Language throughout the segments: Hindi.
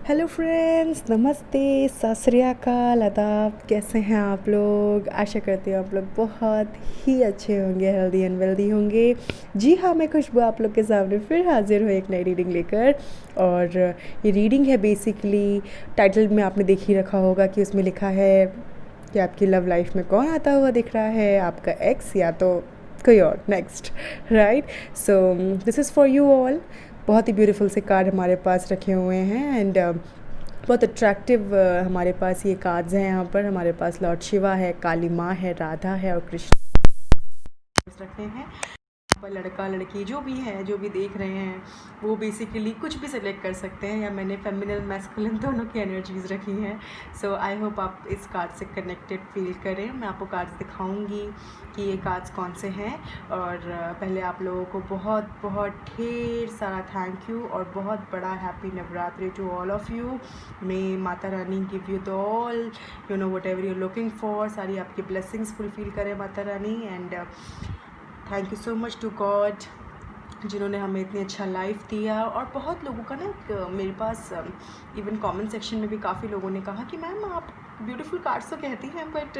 हेलो फ्रेंड्स, नमस्ते, सत श्री अकाल, आदाब। कैसे हैं आप लोग? आशा करती हूँ आप लोग बहुत ही अच्छे होंगे, हेल्दी एंड वेल्दी होंगे। जी हाँ, मैं खुशबू आप लोग के सामने फिर हाजिर हूँ एक नई रीडिंग लेकर। और ये रीडिंग है बेसिकली, टाइटल में आपने देख ही रखा होगा कि उसमें लिखा है कि आपकी लव लाइफ में कौन आता हुआ दिख रहा है, आपका एक्स या तो कोई और next, right. So this is for you all. बहुत ही ब्यूटीफुल से कार्ड हमारे पास रखे हुए हैं एंड बहुत अट्रैक्टिव हमारे पास ये कार्ड्स हैं। यहाँ पर हमारे पास लॉर्ड शिवा है, काली माँ है, राधा है और कृष्ण रखे हैं। पर लड़का लड़की जो भी है, जो भी देख रहे हैं, वो बेसिकली कुछ भी सिलेक्ट कर सकते हैं, या मैंने फेमिनिन मैस्कुलिन दोनों की एनर्जीज रखी हैं। सो आई होप आप इस कार्ड से कनेक्टेड फील करें। मैं आपको कार्ड्स दिखाऊंगी कि ये कार्ड्स कौन से हैं। और पहले आप लोगों को बहुत बहुत ढेर सारा थैंक यू और बहुत बड़ा happy Navratri to all of you. May Mata Rani give you the all you know whatever you looking for. सारी आपकी ब्लेसिंग्स फुलफिल करें Mata Rani. And thank you so much to God जिन्होंने हमें इतनी अच्छा लाइफ दिया। और बहुत लोगों का ना मेरे पास इवन कमेंट सेक्शन में भी काफ़ी लोगों ने कहा कि मैम आप ब्यूटीफुल कार्ड्स तो कहती हैं बट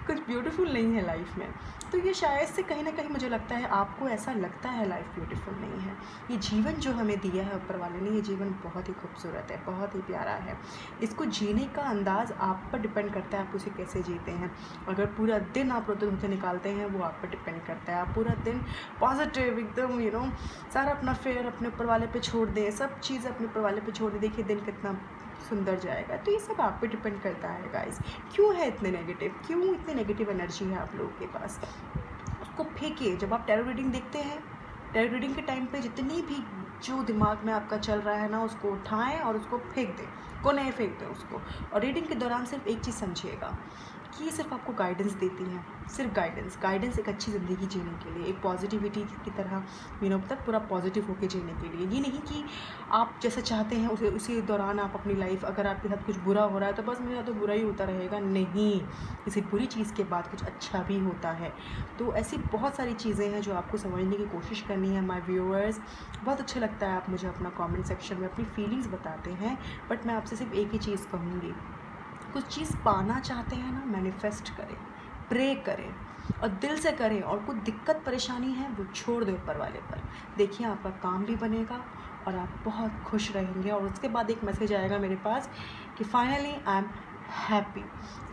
कुछ ब्यूटीफुल नहीं है लाइफ में। तो ये शायद से कहीं ना कहीं मुझे लगता है आपको ऐसा लगता है लाइफ ब्यूटीफुल नहीं है। ये जीवन जो हमें दिया है ऊपर वाले ने, ये जीवन बहुत ही खूबसूरत है, बहुत ही प्यारा है। इसको जीने का अंदाज़ आप पर डिपेंड करता है, आप उसे कैसे जीते हैं। अगर पूरा दिन आप रोते धोते निकालते हैं, वो आप पर डिपेंड करता है। आप पूरा दिन पॉजिटिव एकदम सारा अपना फेयर अपने ऊपर वाले पे छोड़ दें, सब चीज़ अपने ऊपर वाले पे छोड़ दें, देखिए दिन कितना सुंदर जाएगा। तो ये सब आप पे डिपेंड करता है गाइस। क्यों है इतने नेगेटिव, क्यों इतने नेगेटिव एनर्जी है आप लोगों के पास? उसको फेंकिए। जब आप टैरो रीडिंग देखते हैं, टैरो रीडिंग के टाइम पे जितनी भी जो दिमाग में आपका चल रहा है ना, उसको उठाएं और उसको फेंक दें, कोने में फेंक दें उसको। और रीडिंग के दौरान सिर्फ एक चीज़ समझिएगा कि ये सिर्फ आपको गाइडेंस देती हैं, सिर्फ गाइडेंस एक अच्छी ज़िंदगी जीने के लिए, एक पॉजिटिविटी की तरह तक पूरा पॉजिटिव होकर जीने के लिए। ये नहीं कि आप जैसा चाहते हैं उसी दौरान आप अपनी लाइफ, अगर आपके साथ कुछ बुरा हो रहा है तो बस मेरे साथ तो बुरा ही होता रहेगा, नहीं, किसी बुरी चीज़ के बाद कुछ अच्छा भी होता है। तो ऐसी बहुत सारी चीज़ें हैं जो आपको समझने की कोशिश करनी है माय व्यूअर्स। बहुत अच्छा लगता है आप मुझे अपना कमेंट सेक्शन में अपनी फीलिंग्स बताते हैं, बट मैं आपसे सिर्फ एक ही चीज़ कहूँगी, कुछ चीज़ पाना चाहते हैं ना, मैनिफेस्ट करें, प्रे करें और दिल से करें। और कुछ दिक्कत परेशानी है वो छोड़ दो ऊपर वाले पर, देखिए आपका काम भी बनेगा और आप बहुत खुश रहेंगे। और उसके बाद एक मैसेज आएगा मेरे पास कि finally I am happy.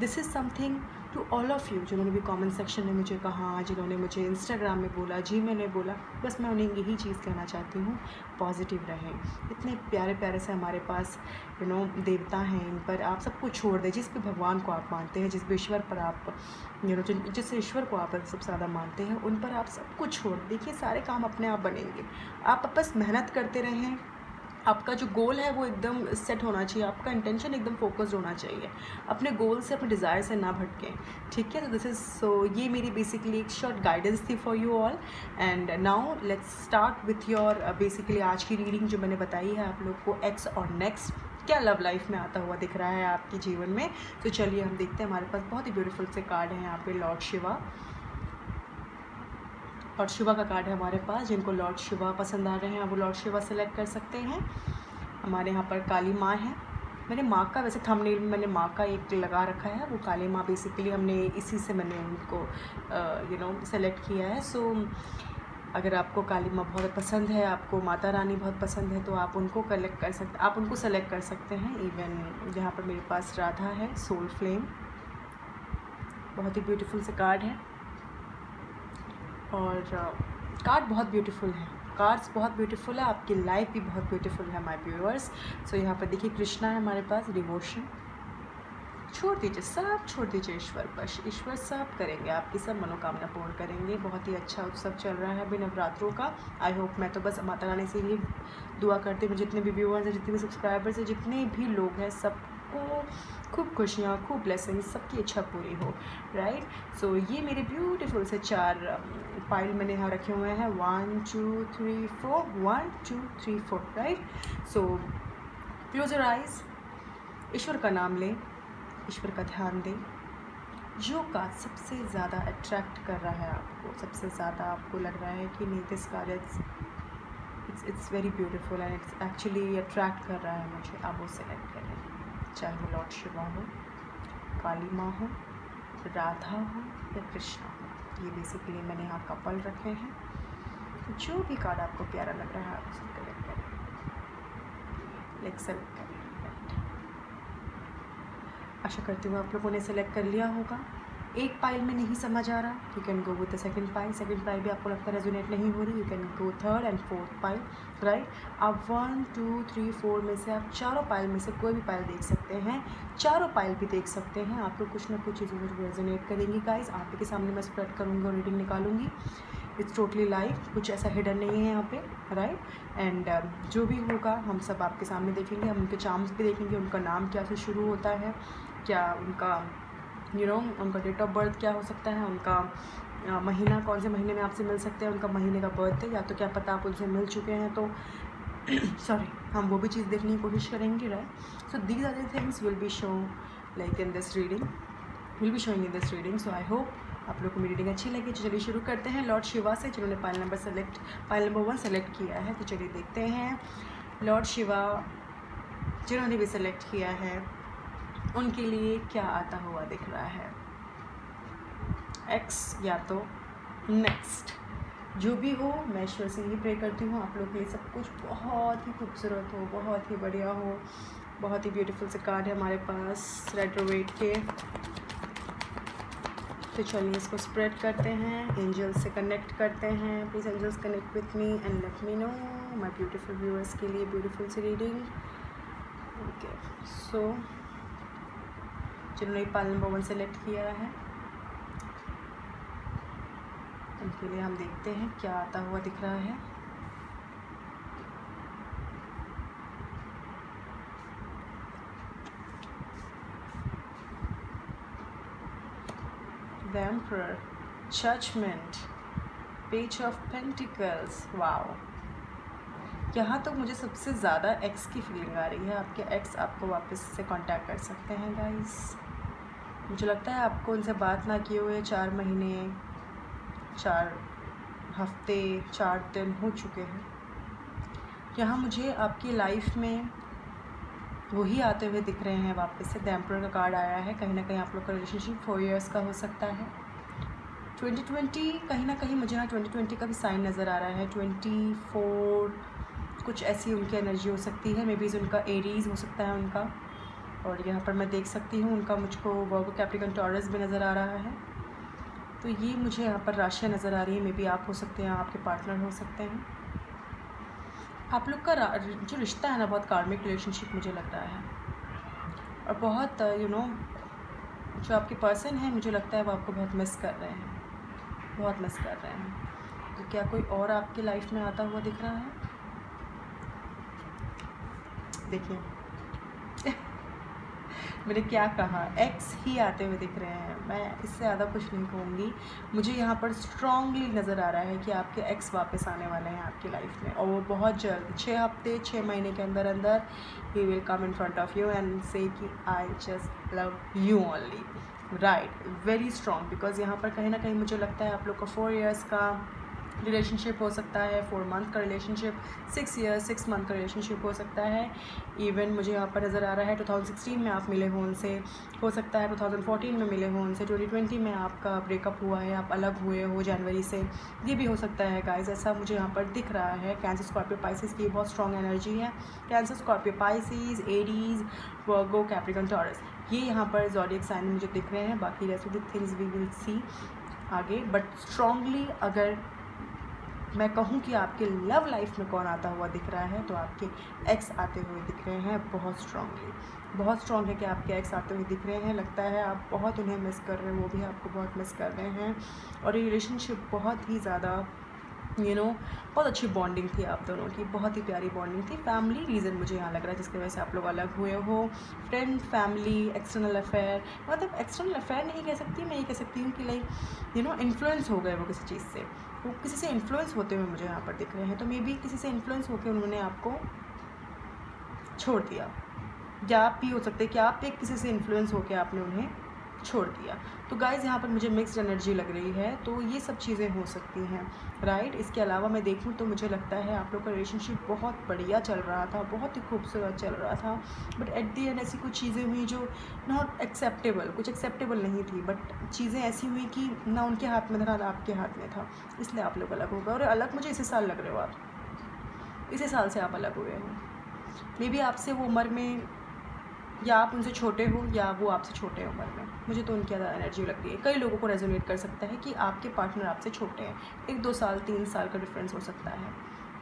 This is something to all of you, जिन्होंने भी कमेंट सेक्शन में मुझे कहा, जिन्होंने मुझे इंस्टाग्राम में बोला, जी मैंने बोला, बस मैं उन्हें यही चीज़ कहना चाहती हूँ, पॉजिटिव रहें। इतने प्यारे प्यारे से हमारे पास देवता हैं, इन पर आप सबको छोड़ दें। जिस भी भगवान को आप मानते हैं, जिस भी ईश्वर पर आप जिस ईश्वर को आप सबसे ज़्यादा मानते हैं, उन पर आप सब कुछ छोड़ देखिए, सारे काम अपने आप बनेंगे। आप बस मेहनत करते रहें। आपका जो गोल है वो एकदम सेट होना चाहिए, आपका इंटेंशन एकदम फोकस्ड होना चाहिए, अपने गोल से, अपने डिज़ायर से ना भटकें, ठीक है। तो दिस इज़ ये मेरी बेसिकली एक शॉर्ट गाइडेंस थी for you all. And now let's start with your basically आज की रीडिंग जो मैंने बताई है आप लोग को, एक्स और नेक्स्ट क्या लव लाइफ में आता हुआ दिख रहा है आपके जीवन में। तो चलिए हम देखते हैं। हमारे पास बहुत ही ब्यूटीफुल से कार्ड हैं यहाँ पे, लॉर्ड शिवा और शिवा का कार्ड है हमारे पास। जिनको लॉर्ड शिवा पसंद आ रहे हैं वो लॉर्ड शिवा सेलेक्ट कर सकते हैं। हमारे यहाँ पर काली माँ है। मैंने माँ का वैसे थंबनेल में मैंने माँ का एक लगा रखा है, वो काली माँ बेसिकली हमने इसी से मैंने उनको सेलेक्ट किया है। सो अगर आपको काली माँ बहुत पसंद है, आपको माता रानी बहुत पसंद है, तो आप उनको कलेक्ट कर सकते, आप उनको सेलेक्ट कर सकते हैं। इवन यहाँ पर मेरे पास राधा है, सोल फ्लेम, बहुत ही ब्यूटीफुल से कार्ड है। और कार्ड बहुत ब्यूटीफुल है, कार्ड्स बहुत ब्यूटीफुल है, आपकी लाइफ भी बहुत ब्यूटीफुल है माय व्यूअर्स। सो यहाँ पर देखिए कृष्णा है हमारे पास, डिवोशन, छोड़ दीजिए, सब छोड़ दीजिए ईश्वर पर, ईश्वर सब करेंगे, आपकी सब मनोकामना पूर्ण करेंगे। बहुत ही अच्छा उत्सव चल रहा है अभी नवरात्रों का। आई होप, मैं तो बस माता रानी से ही दुआ करती हूँ, जितने भी व्यूअर्स हैं, जितने भी सब्सक्राइबर्स हैं, जितने भी लोग हैं, सबको खूब खुशियाँ, खूब ब्लेसिंग्स, सबकी इच्छा पूरी हो, राइट। सो ये मेरे ब्यूटीफुल से 4 पाइल मैंने यहाँ रखे हुए हैं, 1 2 3 4, 1 2 3 4, right. So close your eyes, ईश्वर का नाम लें, ईश्वर का ध्यान दें। जो कार्ड सबसे ज़्यादा अट्रैक्ट कर रहा है आपको, सबसे ज़्यादा आपको लग रहा है कि नहीं, this card it's it's very beautiful and it's actually attract कर रहा है मुझे। आप वो सेलेक्ट करें, चाहे वो लॉर्ड शिवा हो, काली माँ हो, राधा हो या कृष्णा हो। ये बेसिकली मैंने यहाँ कपल रखे हैं। जो भी कार्ड आपको प्यारा लग रहा है आप उसे कलेक्ट करें, सेलेक्ट करें। आशा करती हूँ आप लोगों ने सेलेक्ट कर लिया होगा। एक पाइल में नहीं समझ आ रहा, you can go with the second pile. Second pile भी आपको लगता है रेजोनेट नहीं हो रही, you can go third and fourth pile, right. आप 1 2 3 4 में से आप चारों पाइल में से कोई भी पाइल देख सकते हैं, चारों पाइल भी देख सकते हैं। आपको कुछ ना कुछ चीज़ें रेजोनेट करेंगी गाइस। आप के सामने मैं स्प्रेड करूँगी और रीडिंग निकालूंगी। इट्स टोटली लाइव, कुछ ऐसा हिडन नहीं है यहाँ पे, राइट। एंड जो भी होगा हम सब आपके सामने देखेंगे। हम उनके चार्म्स भी देखेंगे, उनका नाम क्या से शुरू होता है, क्या उनका उनका डेट ऑफ बर्थ क्या हो सकता है, उनका महीना कौन से महीने में आपसे मिल सकते हैं, उनका महीने का बर्थ है, या तो क्या पता आप उनसे मिल चुके हैं तो सॉरी, हम वो भी चीज़ देखने की कोशिश करेंगे, right. So these are the things will be show like in this reading, will be showing in this reading. So I hope आप लोग को मेरी रीडिंग अच्छी लगी। तो चलिए शुरू करते हैं लॉर्ड शिवा से, जिन्होंने पाइल नंबर 1 सेलेक्ट किया है। तो चलिए देखते हैं लॉर्ड शिवा जिन्होंने भी सेलेक्ट किया है उनके लिए क्या आता हुआ दिख रहा है। एक्स या तो नेक्स्ट, जो भी हो मैं ईश्वर से यही प्रे करती हूँ आप लोग के लिए सब कुछ बहुत ही खूबसूरत हो, बहुत ही बढ़िया हो। बहुत ही ब्यूटीफुल से कार्ड है हमारे पास रेट्रोवेट के। तो चलिए इसको स्प्रेड करते हैं, एंजल्स से कनेक्ट करते हैं। Please angels connect with me and let me know my beautiful viewers के लिए beautiful see reading. Okay, so जिन्होंने पाइल नंबर 1 सेलेक्ट किया है उनके लिए हम देखते हैं क्या आता हुआ दिख रहा है। The Emperor, Judgment, Page of Pentacles, wow. यहाँ तो मुझे सबसे ज़्यादा एक्स की फीलिंग आ रही है। आपके एक्स आपको वापस से कांटेक्ट कर सकते हैं गाइस। मुझे लगता है आपको उनसे बात ना किए हुए 4 महीने 4 हफ्ते 4 दिन हो चुके हैं। यहाँ मुझे आपकी लाइफ में वही आते हुए दिख रहे हैं वापस से। द एम्परर का कार्ड आया है। कहीं ना कहीं आप लोग का रिलेशनशिप 4 इयर्स का हो सकता है। 2020 कहीं ना कहीं मुझे यहाँ 2020 का भी साइन नज़र आ रहा है। 24 कुछ ऐसी उनकी एनर्जी हो सकती है। मे बी उनका एरीज़ हो सकता है उनका। और यहाँ पर मैं देख सकती हूँ उनका मुझको वर्गो कैप्रिकॉर्न टॉरस भी नज़र आ रहा है। तो ये मुझे यहाँ पर राशियाँ नज़र आ रही है। मे बी आप हो सकते हैं, आपके पार्टनर हो सकते हैं। आप लोग का जो रिश्ता है ना बहुत कार्मिक रिलेशनशिप मुझे लग रहा है। और बहुत जो आपके पर्सन है मुझे लगता है वो आपको बहुत मिस कर रहे हैं, बहुत मिस कर रहे हैं। तो क्या कोई और आपकी लाइफ में आता हुआ दिख रहा है? देखिए मैंने क्या कहा, एक्स ही आते हुए दिख रहे हैं। मैं इससे ज़्यादा कुछ नहीं कहूँगी। मुझे यहाँ पर स्ट्रांगली नज़र आ रहा है कि आपके एक्स वापस आने वाले हैं आपकी लाइफ में, और वो बहुत जल्द 6 हफ्ते 6 महीने के अंदर अंदर ही will come in front of you and से कि I just love you only, right. Very strong, because यहाँ पर कहीं ना कहीं मुझे लगता है आप लोग का 4 इयर्स का रिलेशनशिप हो सकता है, 4 मंथ का रिलेशनशिप, 6 ईयर्स 6 मंथ का रिलेशनशिप हो सकता है। इवन मुझे यहाँ पर नज़र आ रहा है 2016 में आप मिले हो उनसे, हो सकता है 2014 में मिले हो उनसे, 2020 में आपका ब्रेकअप हुआ है, आप अलग हुए हो जनवरी से, ये भी हो सकता है गाइस। ऐसा मुझे यहाँ पर दिख रहा है। कैंसर स्कॉर्पियो पाइसिस की बहुत स्ट्रॉन्ग एनर्जी है। कैंसर स्कॉर्पियो पाइसिस, एरीज, वर्गो कैप्रिकॉर्न टॉरस, ये यहाँ पर ज़ोडिएक साइन मुझे दिख रहे हैं। बाकी rest of the things we will see आगे। बट स्ट्रॉन्गली अगर मैं कहूँ कि आपके लव लाइफ में कौन आता हुआ दिख रहा है तो आपके एक्स आते हुए दिख रहे हैं बहुत स्ट्रांगली। बहुत स्ट्रॉन्ग है कि आपके एक्स आते हुए दिख रहे हैं। लगता है आप बहुत उन्हें मिस कर रहे हैं, वो भी आपको बहुत मिस कर रहे हैं। और ये रिलेशनशिप बहुत ही ज़्यादा बहुत अच्छी बॉन्डिंग थी आप दोनों की, बहुत ही प्यारी बॉन्डिंग थी। फैमिली रीज़न मुझे यहाँ लग रहा है जिसकी वजह से आप लोग अलग हुए हो। फ्रेंड, फैमिली, एक्सटर्नल अफेयर, मतलब एक्सटर्नल अफेयर नहीं कह सकती मैं, ये कह सकती हूँ कि लाइक इन्फ्लुएंस हो गए वो किसी चीज़ से, वो किसी से इन्फ्लुएंस होते हुए मुझे यहाँ पर दिख रहे हैं। तो मे बी किसी से इन्फ्लुएंस होकर उन्होंने आपको छोड़ दिया, या आप भी हो सकते हैं कि आप एक किसी से इन्फ्लुएंस होकर आपने उन्हें छोड़ दिया। तो गाइज़ यहाँ पर मुझे मिक्स्ड एनर्जी लग रही है, तो ये सब चीज़ें हो सकती हैं, राइट। इसके अलावा मैं देखूँ तो मुझे लगता है आप लोग का रिलेशनशिप बहुत बढ़िया चल रहा था, बहुत ही खूबसूरत चल रहा था, बट एट दी एंड ऐसी कुछ चीज़ें हुई जो नॉट एक्सेप्टेबल, कुछ एक्सेप्टेबल नहीं थी, बट चीज़ें ऐसी हुई कि ना उनके हाथ में था ना आपके हाथ में था, इसलिए आप लोग अलग हो गए। और अलग मुझे इसी साल लग रहे हो आप, इसी साल से आप अलग हुए हो। मे बी आपसे वो उम्र में, या आप उनसे छोटे हो या वो आपसे छोटे हैं उम्र में, मुझे तो उनकी ज़्यादा एनर्जी लगती है। कई लोगों को रेजोनेट कर सकता है कि आपके पार्टनर आपसे छोटे हैं, 1-2 साल 3 साल का डिफरेंस हो सकता है,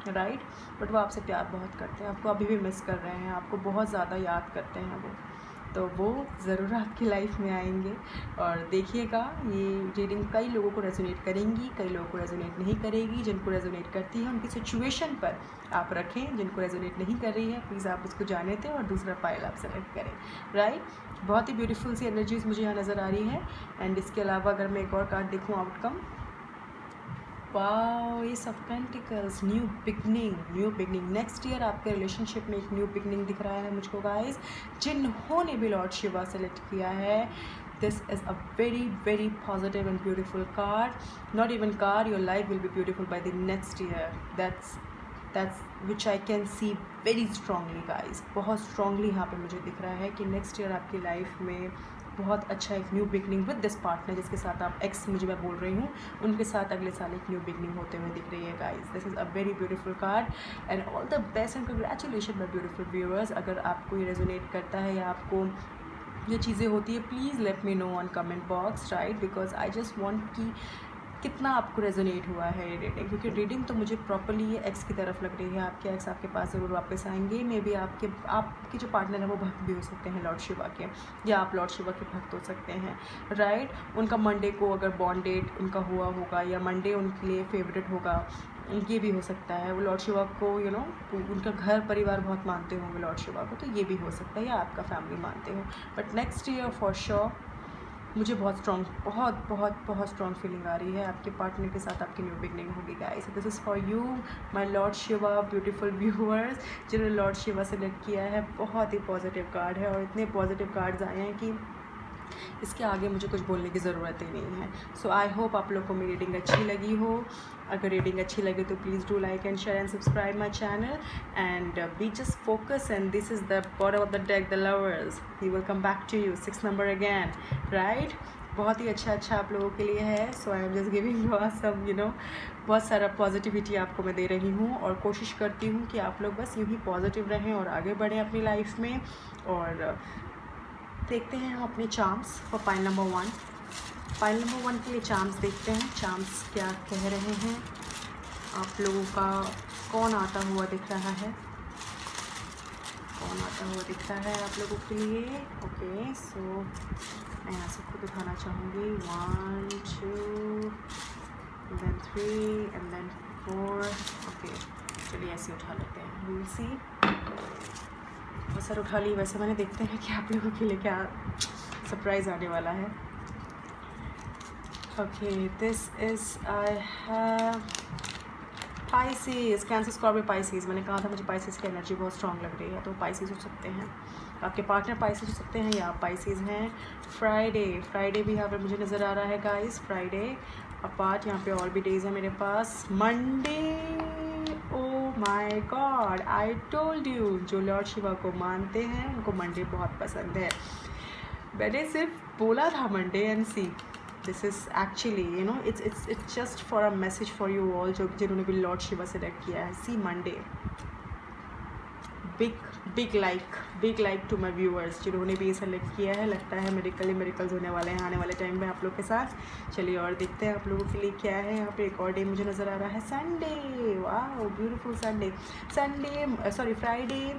राइट। बट वो आपसे प्यार बहुत करते हैं, आपको अभी भी मिस कर रहे हैं, आपको बहुत ज़्यादा याद करते हैं वो, तो वो ज़रूर आपकी लाइफ में आएंगे। और देखिएगा ये रीडिंग कई लोगों को रेजोनेट करेंगी, कई लोगों को रेजोनेट नहीं करेगी। जिनको रेजोनेट करती है उनकी सिचुएशन पर आप रखें, जिनको रेजोनेट नहीं कर रही है प्लीज़ आप उसको जाने दें और दूसरा फाइल आप सेलेक्ट करें, राइट। बहुत ही ब्यूटीफुल सी एनर्जीज मुझे यहाँ नज़र आ रही है। एंड इसके अलावा अगर मैं एक और कार्ड देखूँ, outcome, wow, S of pentacles, new beginning. Next year आपके रिलेशनशिप में एक न्यू बिगनिंग दिख रहा है मुझको गाइस। जिन्होंने भी लॉर्ड शिवा सेलेक्ट किया है, this is a very positive and beautiful card. Not even card, your life will be beautiful by the next year. That's which I can see very strongly guys, बहुत strongly यहाँ पे मुझे दिख रहा है कि नेक्स्ट ईयर आपकी लाइफ में बहुत अच्छा एक new beginning with this partner, जिसके साथ आप एक्स मुझे मैं बोल रही हूँ, उनके साथ अगले साल एक न्यू बिगनिंग होते हुए दिख रही है guys. This is a very beautiful card and all the best and congratulation my beautiful viewers. अगर आपको ये रेजोनेट करता है या आपको ये चीज़ें होती है, please let me know on comment box, right, because I just want कि कितना आपको रेजोनेट हुआ है ये रीडिंग, क्योंकि रीडिंग तो मुझे प्रॉपर्ली ये एक्स की तरफ लग रही है। आपके एक्स आपके पास ज़रूर वापस आएंगे, मे बी आपके जो पार्टनर है वो भक्त भी हो सकते हैं लॉर्ड शिवा के, या आप लॉर्ड शिवा के भक्त हो सकते हैं, राइट। उनका मंडे को अगर बॉन्ड डेट उनका हुआ होगा या मंडे उनके लिए फेवरेट होगा, ये भी हो सकता है। वो लॉर्ड शिवा को उनका घर परिवार बहुत मानते होंगे लॉर्ड शिवा को, तो ये भी हो सकता है, या आपका फैमिली मानते हो। But next year for sure मुझे बहुत स्ट्रॉन्ग फीलिंग आ रही है। आपके पार्टनर के साथ आपकी न्यू बिगनिंग होगी guys. This is for you my Lord Shiva beautiful viewers, जिन्होंने लॉर्ड शिवा सेलेक्ट किया है। बहुत ही पॉजिटिव कार्ड है और इतने पॉजिटिव कार्ड्स आए हैं कि इसके आगे मुझे कुछ बोलने की ज़रूरत ही नहीं है। सो आई होप आप लोग को मेरी रीडिंग अच्छी लगी हो। अगर रीडिंग अच्छी लगे तो please do like and share and subscribe my channel and be just focus. And this is the bottom of the deck, the lovers, he will come back to you 6 number again, right. बहुत ही अच्छा आप लोगों के लिए है। So I am just giving you some बहुत सारा पॉजिटिविटी आपको मैं दे रही हूँ और कोशिश करती हूँ कि आप लोग बस यूँ ही पॉजिटिव रहें और आगे बढ़ें अपनी लाइफ में। और देखते हैं हम अपने charms for pile number 1। Pile number 1 के लिए चार्म्स देखते हैं, चार्म्स क्या कह रहे हैं। आप लोगों का कौन आता हुआ दिख रहा है, कौन आता हुआ दिख रहा है आप लोगों के लिए। ओके, सो मैं यहाँ से खुद उठाना चाहूँगी। 1 2 then 3 and then 4। ओके, चलिए ऐसे उठा लेते हैं। विल सी, बहुत सारे उठा ली वैसे मैंने। देखते हैं कि आप लोगों के लिए क्या सरप्राइज़ आने वाला है। Okay, this is I have Pisces, cancer, Scorpio, Pisces. मैंने कहा था मुझे पाइसेस की एनर्जी बहुत स्ट्रांग लग रही है, तो पाइसेस हो सकते हैं, आपके पार्टनर पाइसेस हो सकते हैं या आप पाइसेस हैं। फ्राइडे भी यहाँ पर मुझे नज़र आ रहा है गाइस। फ्राइडे अपार्ट यहाँ पे और भी डेज है मेरे पास। Monday, oh my God, I told you, जो लॉर्ड शिवा को मानते हैं उनको मंडे बहुत पसंद है। मैंने सिर्फ बोला था Monday and see, this is actually it's just for a message for you all, जो जिन्होंने भी लॉर्ड शिवा सेलेक्ट किया है। See Monday, big like to my viewers, जिन्होंने भी ये सेलेक्ट किया है। लगता है मेरिकल्स होने वाले हैं आने वाले टाइम में आप लोग के साथ। चलिए और देखते हैं आप लोगों के लिए क्या है। यहाँ पे एक और डे मुझे नज़र आ रहा है, संडे। वाह, ब्यूटीफुल फ्राइडे,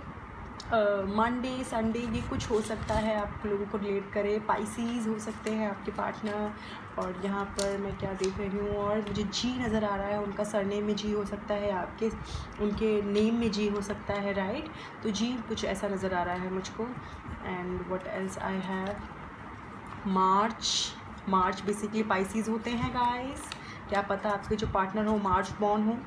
मंडे, संडे, ये कुछ हो सकता है आप लोगों को रिलेट करे। पाइसीज हो सकते हैं आपके पार्टनर। और यहाँ पर मैं क्या देख रही हूँ, और मुझे जी नज़र आ रहा है, उनका सरनेम में जी हो सकता है, आपके उनके नेम में जी हो सकता है, राइट। तो जी कुछ ऐसा नज़र आ रहा है मुझको। And what else I have, March basically Pisces होते हैं गाइस। क्या पता आपके जो पार्टनर हो मार्च बॉर्न हो,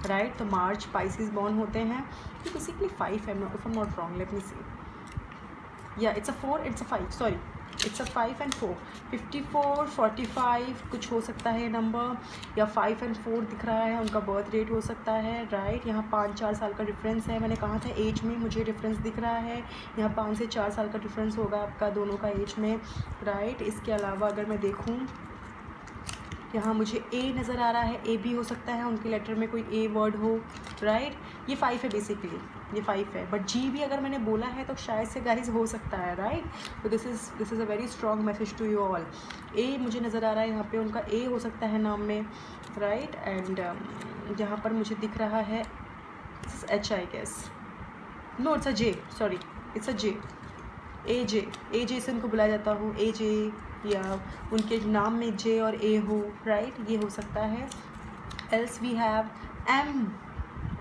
राइट। तो मार्च पाइसेस बॉर्न होते हैं। तो बेसिकली 5 है, if I am not wrong, let me see, या it's a 4, it's a 5, sorry it's a 5 and 4, 54, 45 कुछ हो सकता है नंबर, या 5 and 4 दिख रहा है, उनका बर्थ डेट हो सकता है, राइट। यहाँ 5-4 साल का डिफरेंस है, मैंने कहा था एज में मुझे डिफरेंस दिख रहा है, यहाँ 5 से 4 साल का डिफरेंस होगा आपका दोनों का एज में, राइट। इसके अलावा अगर मैं देखूँ, यहाँ मुझे ए नज़र आ रहा है, ए भी हो सकता है उनके लेटर में कोई ए वर्ड हो, राइट। ये 5 है बेसिकली, ये 5 है, बट जी भी अगर मैंने बोला है तो शायद से गाइस हो सकता है, राइट। तो this is a very strong message to you all. A मुझे नज़र आ रहा है यहाँ पे, उनका ए हो सकता है नाम में, राइट। एंड यहाँ पर मुझे दिख रहा है H, I guess, no it's a J, sorry it's a J, A J से उनको बुलाया जाता हो, ए जे, या उनके नाम में जे और ए हो, राइट, ये हो सकता है। Else we have M,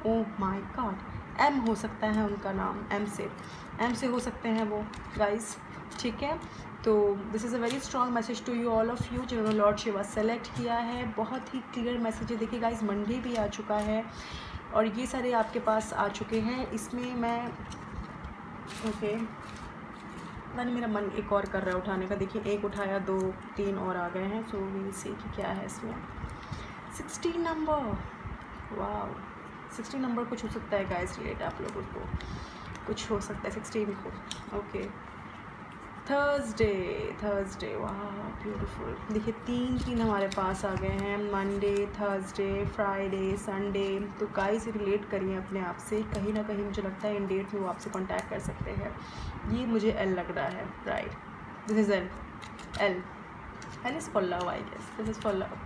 oh my god, M हो सकता है उनका नाम, एम से हो सकते हैं वो गाइस, ठीक है। तो this is a very strong message to you all of you जिन्होंने लॉर्ड शिवा सेलेक्ट किया है। बहुत ही क्लियर मैसेज है। देखिए गाइस, मंडे भी आ चुका है और ये सारे आपके पास आ चुके हैं। इसमें मैं ओके, मैंने मेरा मन एक और कर रहा है उठाने का। देखिए, एक उठाया, 2 3 और आ गए हैं। सो वी सी कि क्या है इसमें। 16 नंबर, वाह, 16 नंबर कुछ हो सकता है गाइस रिलेट आप लोगों को, कुछ हो सकता है 16 को। ओके, थर्सडे, वाह ब्यूटीफुल। देखिए 3 हमारे पास आ गए हैं, मंडे, थर्सडे, फ्राइडे, संडे। तो गाइस रिलेट करिए अपने आप से, कहीं ना कहीं मुझे लगता है इन डेट में वो आपसे कांटेक्ट कर सकते हैं। ये मुझे एल लग रहा है, right, this is L is for love, I guess this is for love.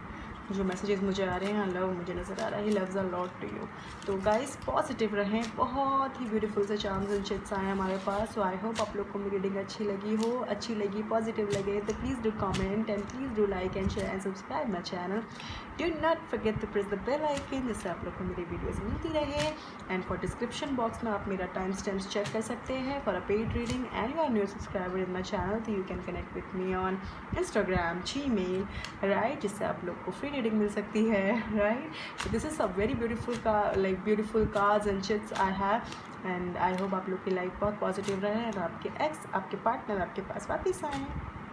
जो मैसेजेस मुझे आ रहे हैं, लव मुझे नज़र आ रहा है, he loves a lot to you. तो गाइस पॉजिटिव रहें, बहुत ही ब्यूटीफुल से चार्म्स एंड चिट्स आए हमारे पास। सो आई होप आप लोग को मेरी रीडिंग अच्छी लगी हो, पॉजिटिव लगे तो please do comment and please do like and share and subscribe my channel. Do not forget to press the bell icon, जिससे आप लोग को मेरी वीडियोज़ मिलती रहे। एंड फॉर डिस्क्रिप्शन बॉक्स में आप मेरा टाइम स्टैम्प्स चेक कर सकते हैं for a paid reading and you are new subscriber in my channel, तो you can connect with me on Instagram, Gmail, right, जिससे आप लोग को फ्री रीडिंग मिल सकती है, right. This is a very beautiful beautiful cards and chits I have and I hope आप लोग की लाइफ बहुत पॉजिटिव रहे और आपके एक्स, आपके पार्टनर आपके पास वापस आए,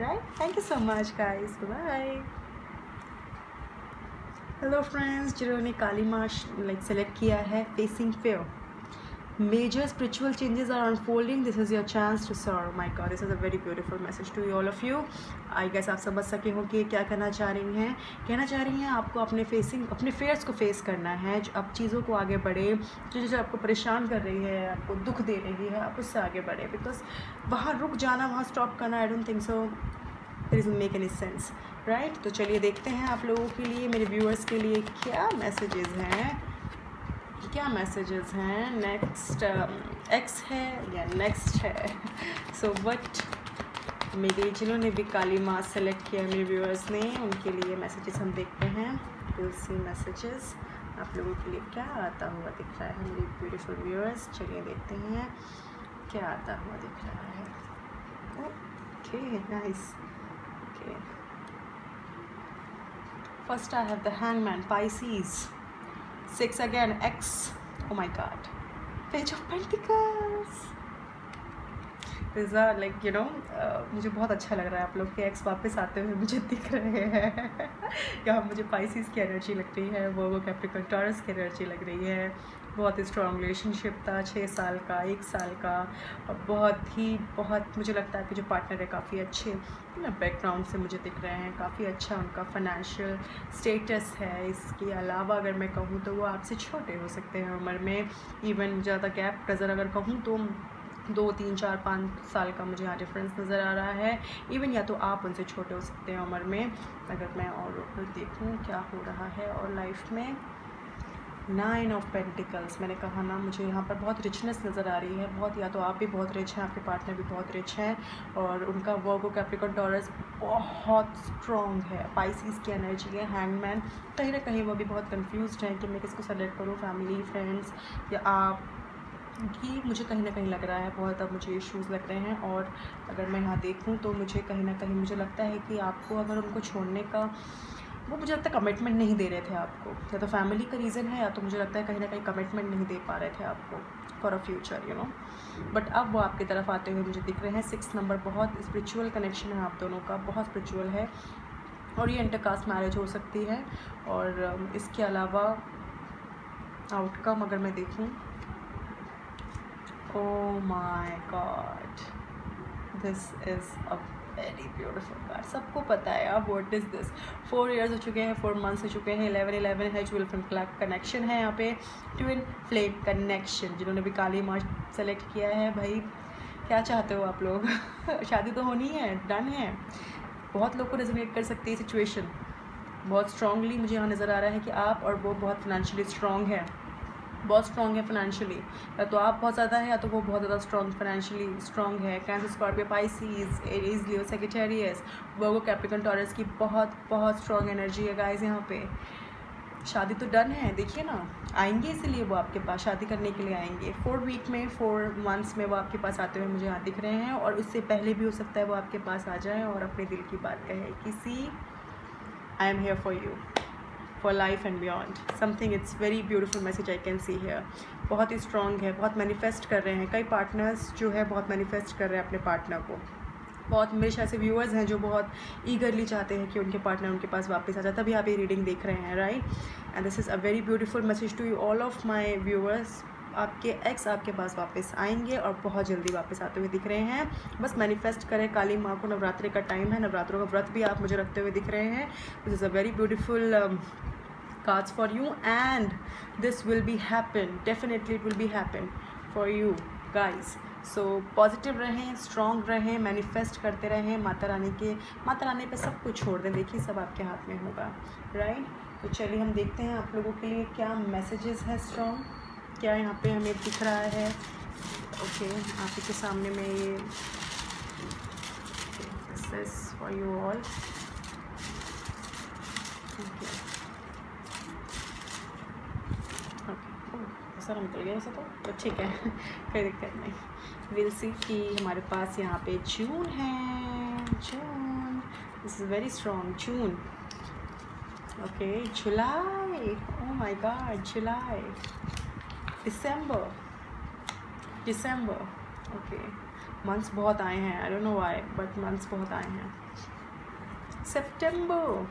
right. Thank you so much guys, bye. Hello friends, जिन्होंने काली माँ सेलेक्ट किया है, facing fear, major spiritual changes are unfolding, this is your chance to serve, my god, this is a very beautiful message to all of you. I guess आप समझ सके हो कि क्या कहना चाह रही हैं आपको अपने फेयर्स को फेस करना है। जो अब चीज़ों को आगे बढ़े, जो आपको परेशान कर रही है, आपको दुख दे रही है, आप उससे आगे बढ़े, बिकॉज वहाँ रुक जाना, वहाँ स्टॉप करना, I don't think so it doesn't make any sense, right. तो चलिए देखते हैं आप लोगों के लिए, मेरे व्यूअर्स के लिए क्या मैसेजेस हैं, नेक्स्ट एक्स है या नेक्स्ट है। सो बट मेरे जिन्होंने भी काली माँ सेलेक्ट किया मेरे व्यूअर्स ने, उनके लिए मैसेजेस हम देखते हैं। विल सी मैसेजेस आप लोगों के लिए क्या आता हुआ दिख रहा है मेरे ब्यूटीफुल व्यूअर्स। चलिए देखते हैं क्या आता हुआ दिख रहा है। Okay, nice. Okay, first I have the hangman, Pisces, 6 again, X, oh my god, Page of Pentacles, these are like you know, मुझे बहुत अच्छा लग रहा है आप लोग के एक्स वापस आते हुए मुझे दिख रहे हैं। यहाँ मुझे Pisces की एनर्जी लग रही है, वो कैप्रिकॉर्न टॉरस की एनर्जी लग रही है। बहुत ही स्ट्रॉन्ग रिलेशनशिप था, 6 साल का, 1 साल का, और बहुत मुझे लगता है कि जो पार्टनर है काफ़ी अच्छे बैकग्राउंड से मुझे दिख रहे हैं, काफ़ी अच्छा उनका फाइनेंशियल स्टेटस है। इसके अलावा अगर मैं कहूँ तो वो आपसे छोटे हो सकते हैं उम्र में, इवन ज़्यादा गैप नज़र अगर कहूँ तो 2 3 4 5 साल का मुझे यहाँ डिफरेंस नज़र आ रहा है। इवन या तो आप उनसे छोटे हो सकते हैं उम्र में। अगर मैं और देखूँ क्या हो रहा है और लाइफ में, 9 ऑफ पेंटिकल्स, मैंने कहा ना, मुझे यहाँ पर बहुत रिचनेस नज़र आ रही है, बहुत, या तो आप भी बहुत रिच हैं, आपके पार्टनर भी बहुत रिच हैं, और उनका वर्गो कैप्रिकॉर्न टॉरस बहुत स्ट्रॉन्ग है। Pisces की एनर्जी है। हैंगमैन, कहीं ना कहीं वो भी बहुत कंफ्यूज्ड है कि मैं किसको सेलेक्ट करूँ, फैमिली, फ्रेंड्स या आप की। मुझे कहीं ना कहीं लग रहा है बहुत, अब मुझे इश्यूज़ लग रहे हैं। और अगर मैं यहाँ देखूँ तो मुझे कहीं ना कहीं मुझे लगता है कि आपको अगर उनको छोड़ने का वो मुझे लगता है कमिटमेंट नहीं दे रहे थे आपको, या तो फैमिली का रीज़न है, या तो मुझे लगता है कहीं ना कहीं कमिटमेंट नहीं दे पा रहे थे आपको for a future, you know. But अब वो आपकी तरफ आते हुए मुझे दिख रहे हैं। 6 नंबर, बहुत स्पिरिचुअल कनेक्शन है आप दोनों का, बहुत स्पिरिचुअल है, और ये इंटरकास्ट मैरिज हो सकती है। और इसके अलावा आउटकम अगर मैं देखूं, ओह my God, this is a very beautiful card. सबको पता है अब व्हाट इज़ दिस। 4 इयर्स हो चुके हैं, 4 मंथ्स हो चुके हैं, 11 है, ट्विन फ्लेम कनेक्शन है यहाँ पे, ट्विन फ्लेम कनेक्शन। जिन्होंने भी काली माँ सेलेक्ट किया है, भाई क्या चाहते हो आप लोग? शादी तो होनी है, डन है। बहुत लोग को रेजोनेट कर सकती है सिचुएशन, बहुत स्ट्रांगली मुझे यहाँ नज़र आ रहा है कि आप और वो बहुत फाइनेंशियली स्ट्रॉन्ग है, बहुत स्ट्रॉन्ग है फाइनेंशियली। या तो आप बहुत ज़्यादा है, या तो वो बहुत ज़्यादा स्ट्रॉन्ग फाइनेंशियली स्ट्रॉन्ग है। कैंसर, स्कॉर्पियो, पाइसिस, एरीज, लियो, सैजिटेरियस, वर्गो, कैप्रिकॉर्न, टॉरस की बहुत बहुत स्ट्रॉन्ग एनर्जी है गाइस यहाँ पे। शादी तो डन है, देखिए ना, आएंगे इसीलिए वो आपके पास, शादी करने के लिए आएंगे। 4 वीक में, 4 मंथ्स में वो आपके पास आते हुए मुझे यहाँ दिख रहे हैं, और उससे पहले भी हो सकता है वो आपके पास आ जाए और अपने दिल की बात कहे कि see, I am here for you for life and beyond something. It's very beautiful message I can see here. बहुत ही स्ट्रॉन्ग है, बहुत मैनिफेस्ट कर रहे हैं। कई पार्टनर्स जो है बहुत मैनिफेस्ट कर रहे हैं अपने पार्टनर को। बहुत मेरे शायद से व्यूअर्स हैं जो बहुत ईगरली चाहते हैं कि उनके पार्टनर उनके पास वापस आ जाए, तभी आप ये रीडिंग देख रहे हैं, right. And this is a very beautiful message to you all of my viewers. आपके एक्स आपके पास वापस आएंगे, और बहुत जल्दी वापस आते हुए दिख रहे हैं। बस मैनिफेस्ट करें काली माँ को। नवरात्रि का टाइम है, नवरात्रों का व्रत भी आप मुझे रखते हुए दिख रहे हैं। This is a very beautiful cards for you, and this will be happen, definitely it will be happen for you guys. So positive रहें, स्ट्रॉन्ग रहें, मैनिफेस्ट करते रहें, माता रानी पे सब कुछ छोड़ दें। देखिए सब आपके हाथ में होगा, राइट। तो चलिए हम देखते हैं आप लोगों के लिए क्या मैसेजेस है स्ट्रॉन्ग, क्या यहाँ पे हमें दिख रहा है। ओके, आप के सामने में ये this is for you all. Sir निकल गया ऐसा तो ठीक है, कोई दिक्कत नहीं। विल सी कि हमारे पास यहाँ पे जून है, June, this is very strong, June. Okay, July, oh my God, July, December, okay, months बहुत आए हैं, I don't know why, but months बहुत आए हैं। September,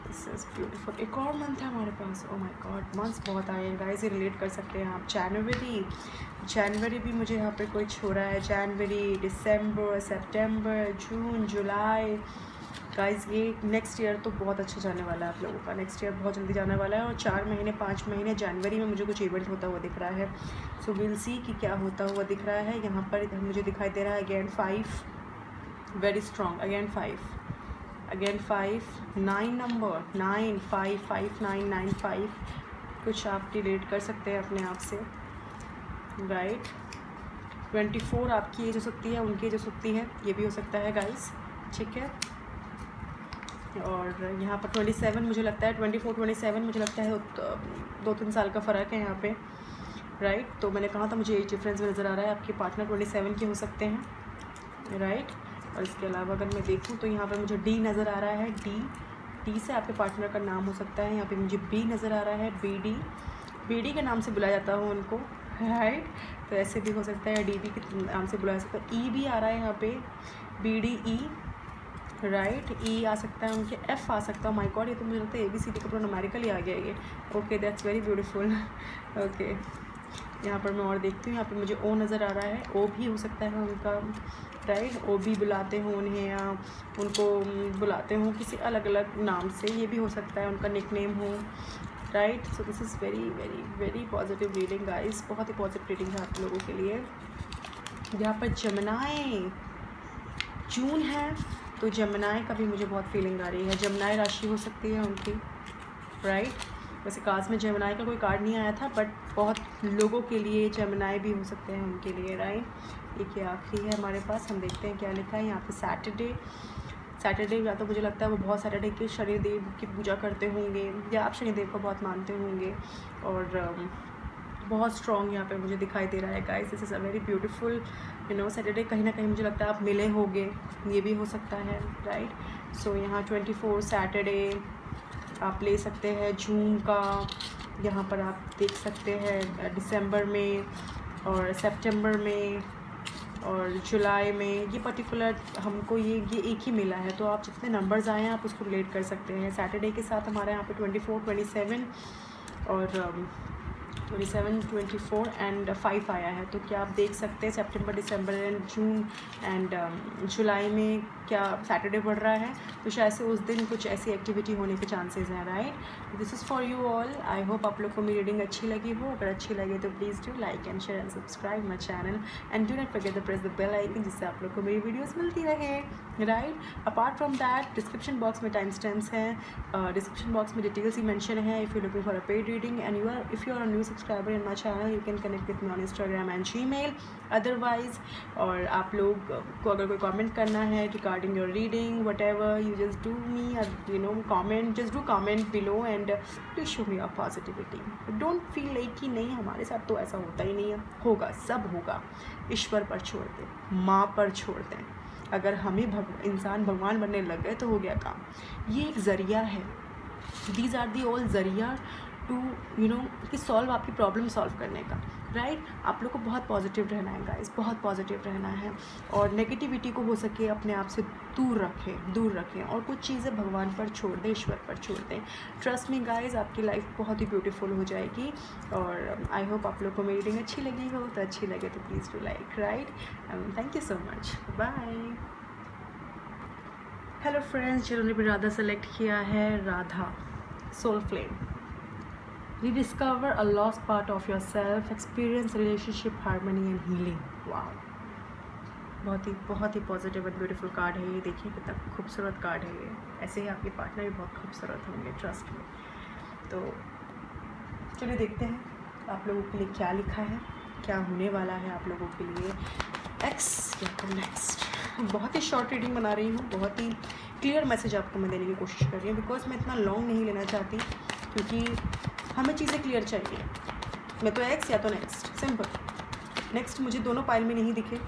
this is beautiful. एक और मंथ है हमारे पास, ओह माय गॉड, मंथ्स बहुत आए हैं गाइस, ये रिलेट कर सकते हैं आप। जनवरी भी मुझे यहाँ पे कोई छो रहा है, जनवरी, दिसंबर, सितंबर, जून, जुलाई। गाइस ये नेक्स्ट ईयर तो बहुत अच्छा जाने वाला है आप लोगों का, नेक्स्ट ईयर बहुत जल्दी जाने वाला है। और 4 महीने 5 महीने, जनवरी में मुझे कुछ इवेंट होता हुआ दिख रहा है। सो विल सी कि क्या होता हुआ दिख रहा है। यहाँ पर मुझे दिखाई दे रहा है again 5, very strong, again 5, 9 number, 9, 5, 5, 9, 9, 5। कुछ आप रिलेट कर सकते हैं अपने आप से, राइट। 24 आपकी एज हो सकती है, उनकी एज हो सकती है, ये भी हो सकता है गाइस, ठीक है। और यहाँ पर 27 मुझे लगता है, 24, 27 मुझे लगता है 2-3 साल का फ़र्क है यहाँ पे, राइट। तो मैंने कहा था मुझे एज डिफरेंस में नज़र आ रहा है, आपके पार्टनर 27 के हो सकते हैं, राइट। और इसके अलावा अगर मैं देखूँ तो यहाँ पर मुझे डी नज़र आ रहा है, डी से आपके पार्टनर का नाम हो सकता है। यहाँ पे मुझे बी नज़र आ रहा है, बीडी के नाम से बुलाया जाता है उनको, राइट। तो ऐसे भी हो सकता है, डी के नाम से बुलाया सकता है। ई भी आ रहा है यहाँ पे, BDE, राइट। ई आ सकता है उनके, एफ़ आ सकता है। माय गॉड, ये तो मुझे लगता है ABCD का पूरा न्यूमेरिकल ही आ गया ये। Okay, that's very beautiful. Okay, यहाँ पर मैं और देखती हूँ, यहाँ पे मुझे ओ नज़र आ रहा है, ओ भी हो सकता है उनका, राइट। ओ भी बुलाते हों उन्हें, या उनको बुलाते हों किसी अलग अलग नाम से, ये भी हो सकता है उनका निकनेम हो, right. So this is very very very positive reading guys, बहुत ही पॉजिटिव रीडिंग है आप लोगों के लिए। यहाँ पर जमनाए जून है, तो जमनाए का भी मुझे बहुत फीलिंग आ रही है। जमनाए राशि हो सकती है उनकी, राइट। वैसे कार्ड्स में जमनाए का कोई कार्ड नहीं आया था, बट बहुत लोगों के लिए जमनाए भी हो सकते हैं उनके लिए, राइट। एक ये आखिरी है हमारे पास, हम देखते हैं क्या लिखा है यहाँ पे। सैटरडे या तो मुझे लगता है वो बहुत सैटरडे के शनिदेव की पूजा करते होंगे, या आप शनिदेव को बहुत मानते होंगे, और बहुत स्ट्रॉन्ग यहाँ पे मुझे दिखाई दे रहा है guys. This is a very beautiful, Saturday. कहीं ना कहीं मुझे लगता है आप मिले होंगे, ये भी हो सकता है, राइट। सो यहाँ 24 सैटरडे आप ले सकते हैं जून का। यहाँ पर आप देख सकते हैं दिसंबर में और सितंबर में और जुलाई में। ये पर्टिकुलर हमको ये एक ही मिला है, तो आप जितने नंबर्स आए हैं आप उसको रिलेट कर सकते हैं। सैटरडे के साथ हमारे यहाँ पे 24, 27 और 27, 24 एंड 5 आया है। तो क्या आप देख सकते हैं सितंबर, दिसंबर एंड जून एंड जुलाई में क्या सैटरडे पड़ रहा है, तो शायद से उस दिन कुछ ऐसी एक्टिविटी होने के चांसेस हैं, right. This is for you all. I hope आप लोग को मेरी रीडिंग अच्छी लगी हो। अगर अच्छी लगे तो please do like and share and subscribe my channel and do not forget the press the bell icon, जिससे आप लोग को मेरी वीडियोज़ मिलती रहे, right. Apart from that description box में टाइम स्टैम्प्स हैं, डिस्क्रिप्शन बॉक्स में डिटेल्स ही मेंशन है। If you looking for a paid reading and if you are a new subscriber in my channel, you can connect with me on Instagram and Gmail otherwise. और आप लोग को अगर कोई कमेंट करना है regarding your reading whatever, you just do me comment, just do comment below and please show me your positivity. Don't feel like कि नहीं हमारे साथ तो ऐसा होता ही नहीं है, होगा, सब होगा। ईश्वर पर छोड़ दें, माँ पर छोड़ दें। अगर हम ही इंसान भगवान बनने लग गए तो हो गया काम। ये एक ज़रिया है, दीज आर दी ऑल ज़रिया टू कि सॉल्व आपकी प्रॉब्लम सॉल्व करने का, राइट। आप लोग को बहुत पॉजिटिव रहना है गाइस, बहुत पॉजिटिव रहना है और नेगेटिविटी को हो सके अपने आप से दूर रखें और कुछ चीज़ें भगवान पर छोड़ दें, ईश्वर पर छोड़ दें। ट्रस्ट मी गाइस, आपकी लाइफ बहुत ही ब्यूटीफुल हो जाएगी। और आई होप आप लोग को मेरी रीडिंग अच्छी लगी हो, तो अच्छी लगे तो please do like, right. Thank you so much, bye. Hello friends, जिन्होंने भी राधा सेलेक्ट किया है, Radha soul flame. Rediscover a lost part of yourself, experience relationship harmony and healing. Wow, बहुत ही पॉजिटिव एंड ब्यूटीफुल कार्ड है ये। देखिए कितना खूबसूरत कार्ड है ये। ऐसे ही आपके पार्टनर भी बहुत खूबसूरत होंगे, ट्रस्ट में। तो चलिए देखते हैं आप लोगों के लिए क्या लिखा है, क्या होने वाला है आप लोगों के लिए एक्स या तो नेक्स्ट। बहुत ही शॉर्ट रीडिंग बना रही हूँ, बहुत ही क्लियर मैसेज आपको मैं देने की कोशिश कर रही हूँ, बिकॉज मैं इतना लॉन्ग नहीं लेना चाहती, क्योंकि हमें चीज़ें क्लियर चाहिए। मैं तो एक्स या तो नेक्स्ट, सिंपल। नेक्स्ट मुझे दोनों पाइल में नहीं दिखे,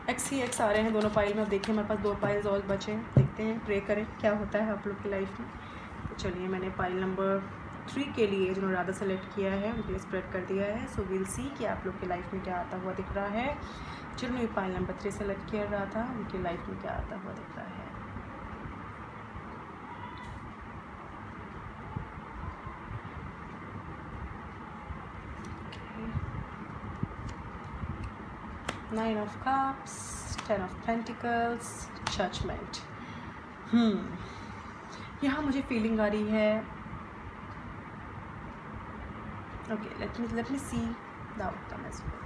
एक्स ही एक्स आ रहे हैं दोनों पाइल में। अब देखिए हमारे पास 2 पाइल्स और बचे हैं, देखते हैं, प्रे करें क्या होता है आप लोग की लाइफ में। तो चलिए मैंने पाइल नंबर 3 के लिए जिन्होंने राधा सेलेक्ट किया है उनके लिए स्प्रेड कर दिया है। सो विल सी कि आप लोग की लाइफ में क्या आता हुआ दिख रहा है। जिन्होंने पाइल नंबर 3 सेलेक्ट किया रहा था उनकी लाइफ में क्या आता हुआ दिख रहा है। Nine of Cups, 10 of Pentacles, Judgment. यहाँ मुझे फीलिंग आ रही है। Okay, let me see the outcome as well.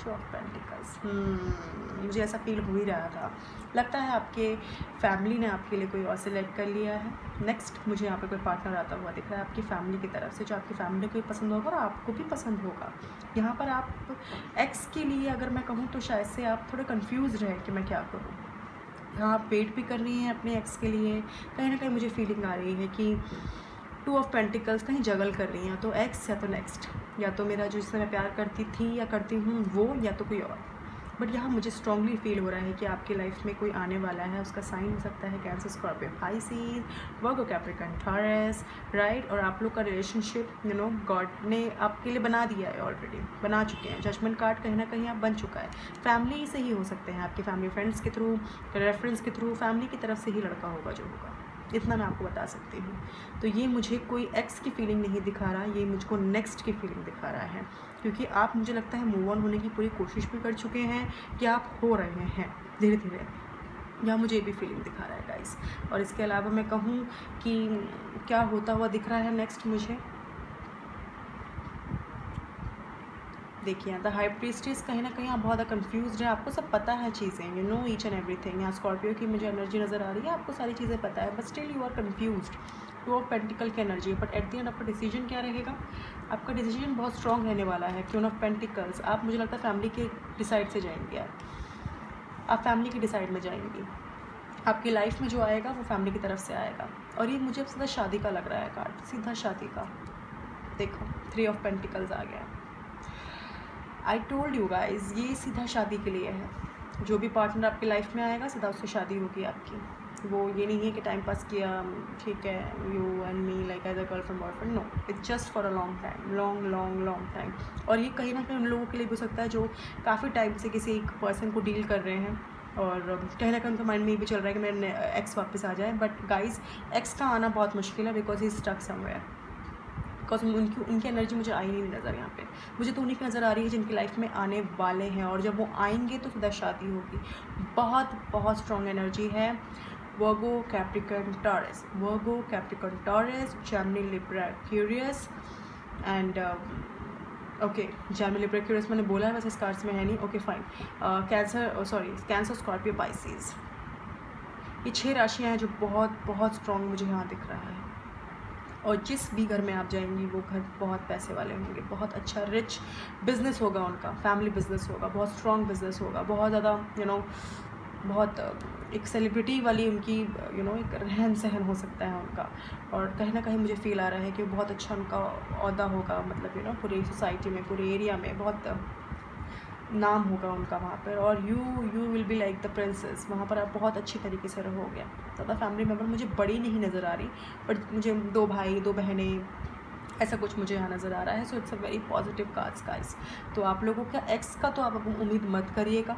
2 of Pentacles. मुझे ऐसा फील हो ही रहा था। लगता है आपके फैमिली ने आपके लिए कोई और सिलेक्ट कर लिया है। नेक्स्ट मुझे यहाँ पे कोई पार्टनर आता हुआ दिख रहा है आपकी फैमिली की तरफ से, जो आपकी फैमिली को भी पसंद होगा और आपको भी पसंद होगा। यहाँ पर आप एक्स के लिए अगर मैं कहूँ तो शायद से आप थोड़े कंफ्यूज रहे कि मैं क्या करूँ। यहाँ आप वेट भी कर रही हैं अपने एक्स के लिए। कहीं ना कहीं मुझे फीलिंग आ रही है कि 2 of Pentacles कहीं जगल कर रही हैं, तो एक्स या तो नेक्स्ट, या तो मेरा जो जिससे मैं प्यार करती थी या करती हूँ वो, या तो कोई और। बट यहाँ मुझे स्ट्रांगली फील हो रहा है कि आपकी लाइफ में कोई आने वाला है। उसका साइन हो सकता है कैंसर, स्कॉर्पियो, पाइसिस, वर्गो, कैप्रिकॉर्न, टॉरस, राइट। और आप लोग का रिलेशनशिप गॉड ने आपके लिए बना दिया है, ऑलरेडी बना चुके हैं। जजमेंट कार्ड कहीं ना कहीं आप बन चुका है। फैमिली से ही हो सकते हैं, आपकी फैमिली फ्रेंड्स के थ्रू, रेफरेंस के थ्रू, फैमिली की तरफ से ही लड़का होगा जो होगा, इतना मैं आपको बता सकती हूँ। तो ये मुझे कोई एक्स की फीलिंग नहीं दिखा रहा, ये मुझको नेक्स्ट की फीलिंग दिखा रहा है, क्योंकि आप मुझे लगता है मूव ऑन होने की पूरी कोशिश भी कर चुके हैं, कि आप हो रहे हैं धीरे धीरे। यहाँ मुझे ये भी फीलिंग दिखा रहा है गाइस। और इसके अलावा मैं कहूँ कि क्या होता हुआ दिख रहा है नेक्स्ट मुझे, देखिए द हाई प्रीस्टेस। कहीं ना कहीं आप बहुत कंफ्यूज हैं, आपको सब पता है चीज़ें, you know each and everything. यहाँ स्कॉर्पियो की मुझे एनर्जी नज़र आ रही है, आपको सारी चीज़ें पता है, but still you are confuse. 2 of Pentacles की एनर्जी है, बट एट द एंड आपका डिसीजन क्या रहेगा। आपका डिसीजन बहुत स्ट्रॉन्ग रहने वाला है। Queen of Pentacles, आप मुझे लगता है फैमिली के डिसाइड से जाएंगे, आप फैमिली के डिसाइड में जाएंगी। आपकी लाइफ में जो आएगा वो फैमिली की तरफ से आएगा। और ये मुझे अब सीधा शादी का लग रहा है कार्ड, सीधा शादी का। देखो 3 of Pentacles आ गया। आई टोल्ड यू गाइज, ये सीधा शादी के लिए है। जो भी पार्टनर आपकी लाइफ में आएगा सीधा उससे शादी होगी आपकी। वो ये नहीं है कि टाइम पास किया, ठीक है, you and me like as a girlfriend boyfriend, no, it's just for a long time, long long long time. और ये कहीं ना कहीं उन लोगों के लिए भी हो सकता है जो काफ़ी टाइम से किसी एक पर्सन को डील कर रहे हैं और कहीं ना कहीं उनके माइंड में ये भी चल रहा है कि मेरे एक्स वापस आ जाए। बट गाइज, एक्स का आना बहुत मुश्किल है because he stuck somewhere. Because उनकी एनर्जी मुझे आई नहीं नज़र यहाँ पे। मुझे तो उन्हीं की नज़र आ रही है जिनकी लाइफ में आने वाले हैं, और जब वो आएंगे तो सीधा शादी होगी। बहुत बहुत स्ट्रॉन्ग एनर्जी है। Virgo, Capricorn, Taurus, Virgo, Capricorn, Taurus, Gemini, Libra, Aquarius and okay, Gemini, Libra, Aquarius मैंने बोला है, वैसे इस कार्ड्स में है नहीं। Okay fine. Cancer, Scorpio, Pisces, ये 6 राशियाँ हैं जो बहुत बहुत स्ट्रॉन्ग मुझे यहाँ दिख रहा है। और जिस भी घर में आप जाएंगी वो घर बहुत पैसे वाले होंगे, बहुत अच्छा रिच बिजनेस होगा उनका, फैमिली बिजनेस होगा, बहुत स्ट्रॉन्ग बिजनेस होगा, बहुत ज़्यादा बहुत एक सेलिब्रिटी वाली उनकी एक रहन सहन हो सकता है उनका। और कहीं ना कहीं मुझे फील आ रहा है कि बहुत अच्छा उनका ओहदा होगा, मतलब पूरी सोसाइटी में, पूरे एरिया में बहुत नाम होगा उनका वहाँ पर। और you will be like the princess, वहाँ पर आप बहुत अच्छी तरीके से रहोगे। ज़्यादा फैमिली मेम्बर मुझे बड़ी नहीं नज़र आ रही, बट मुझे 2 भाई 2 बहनें ऐसा कुछ मुझे यहाँ नज़र आ रहा है। So it's a very positive cards guys. तो आप लोगों का एक्स का तो आप उम्मीद मत करिएगा।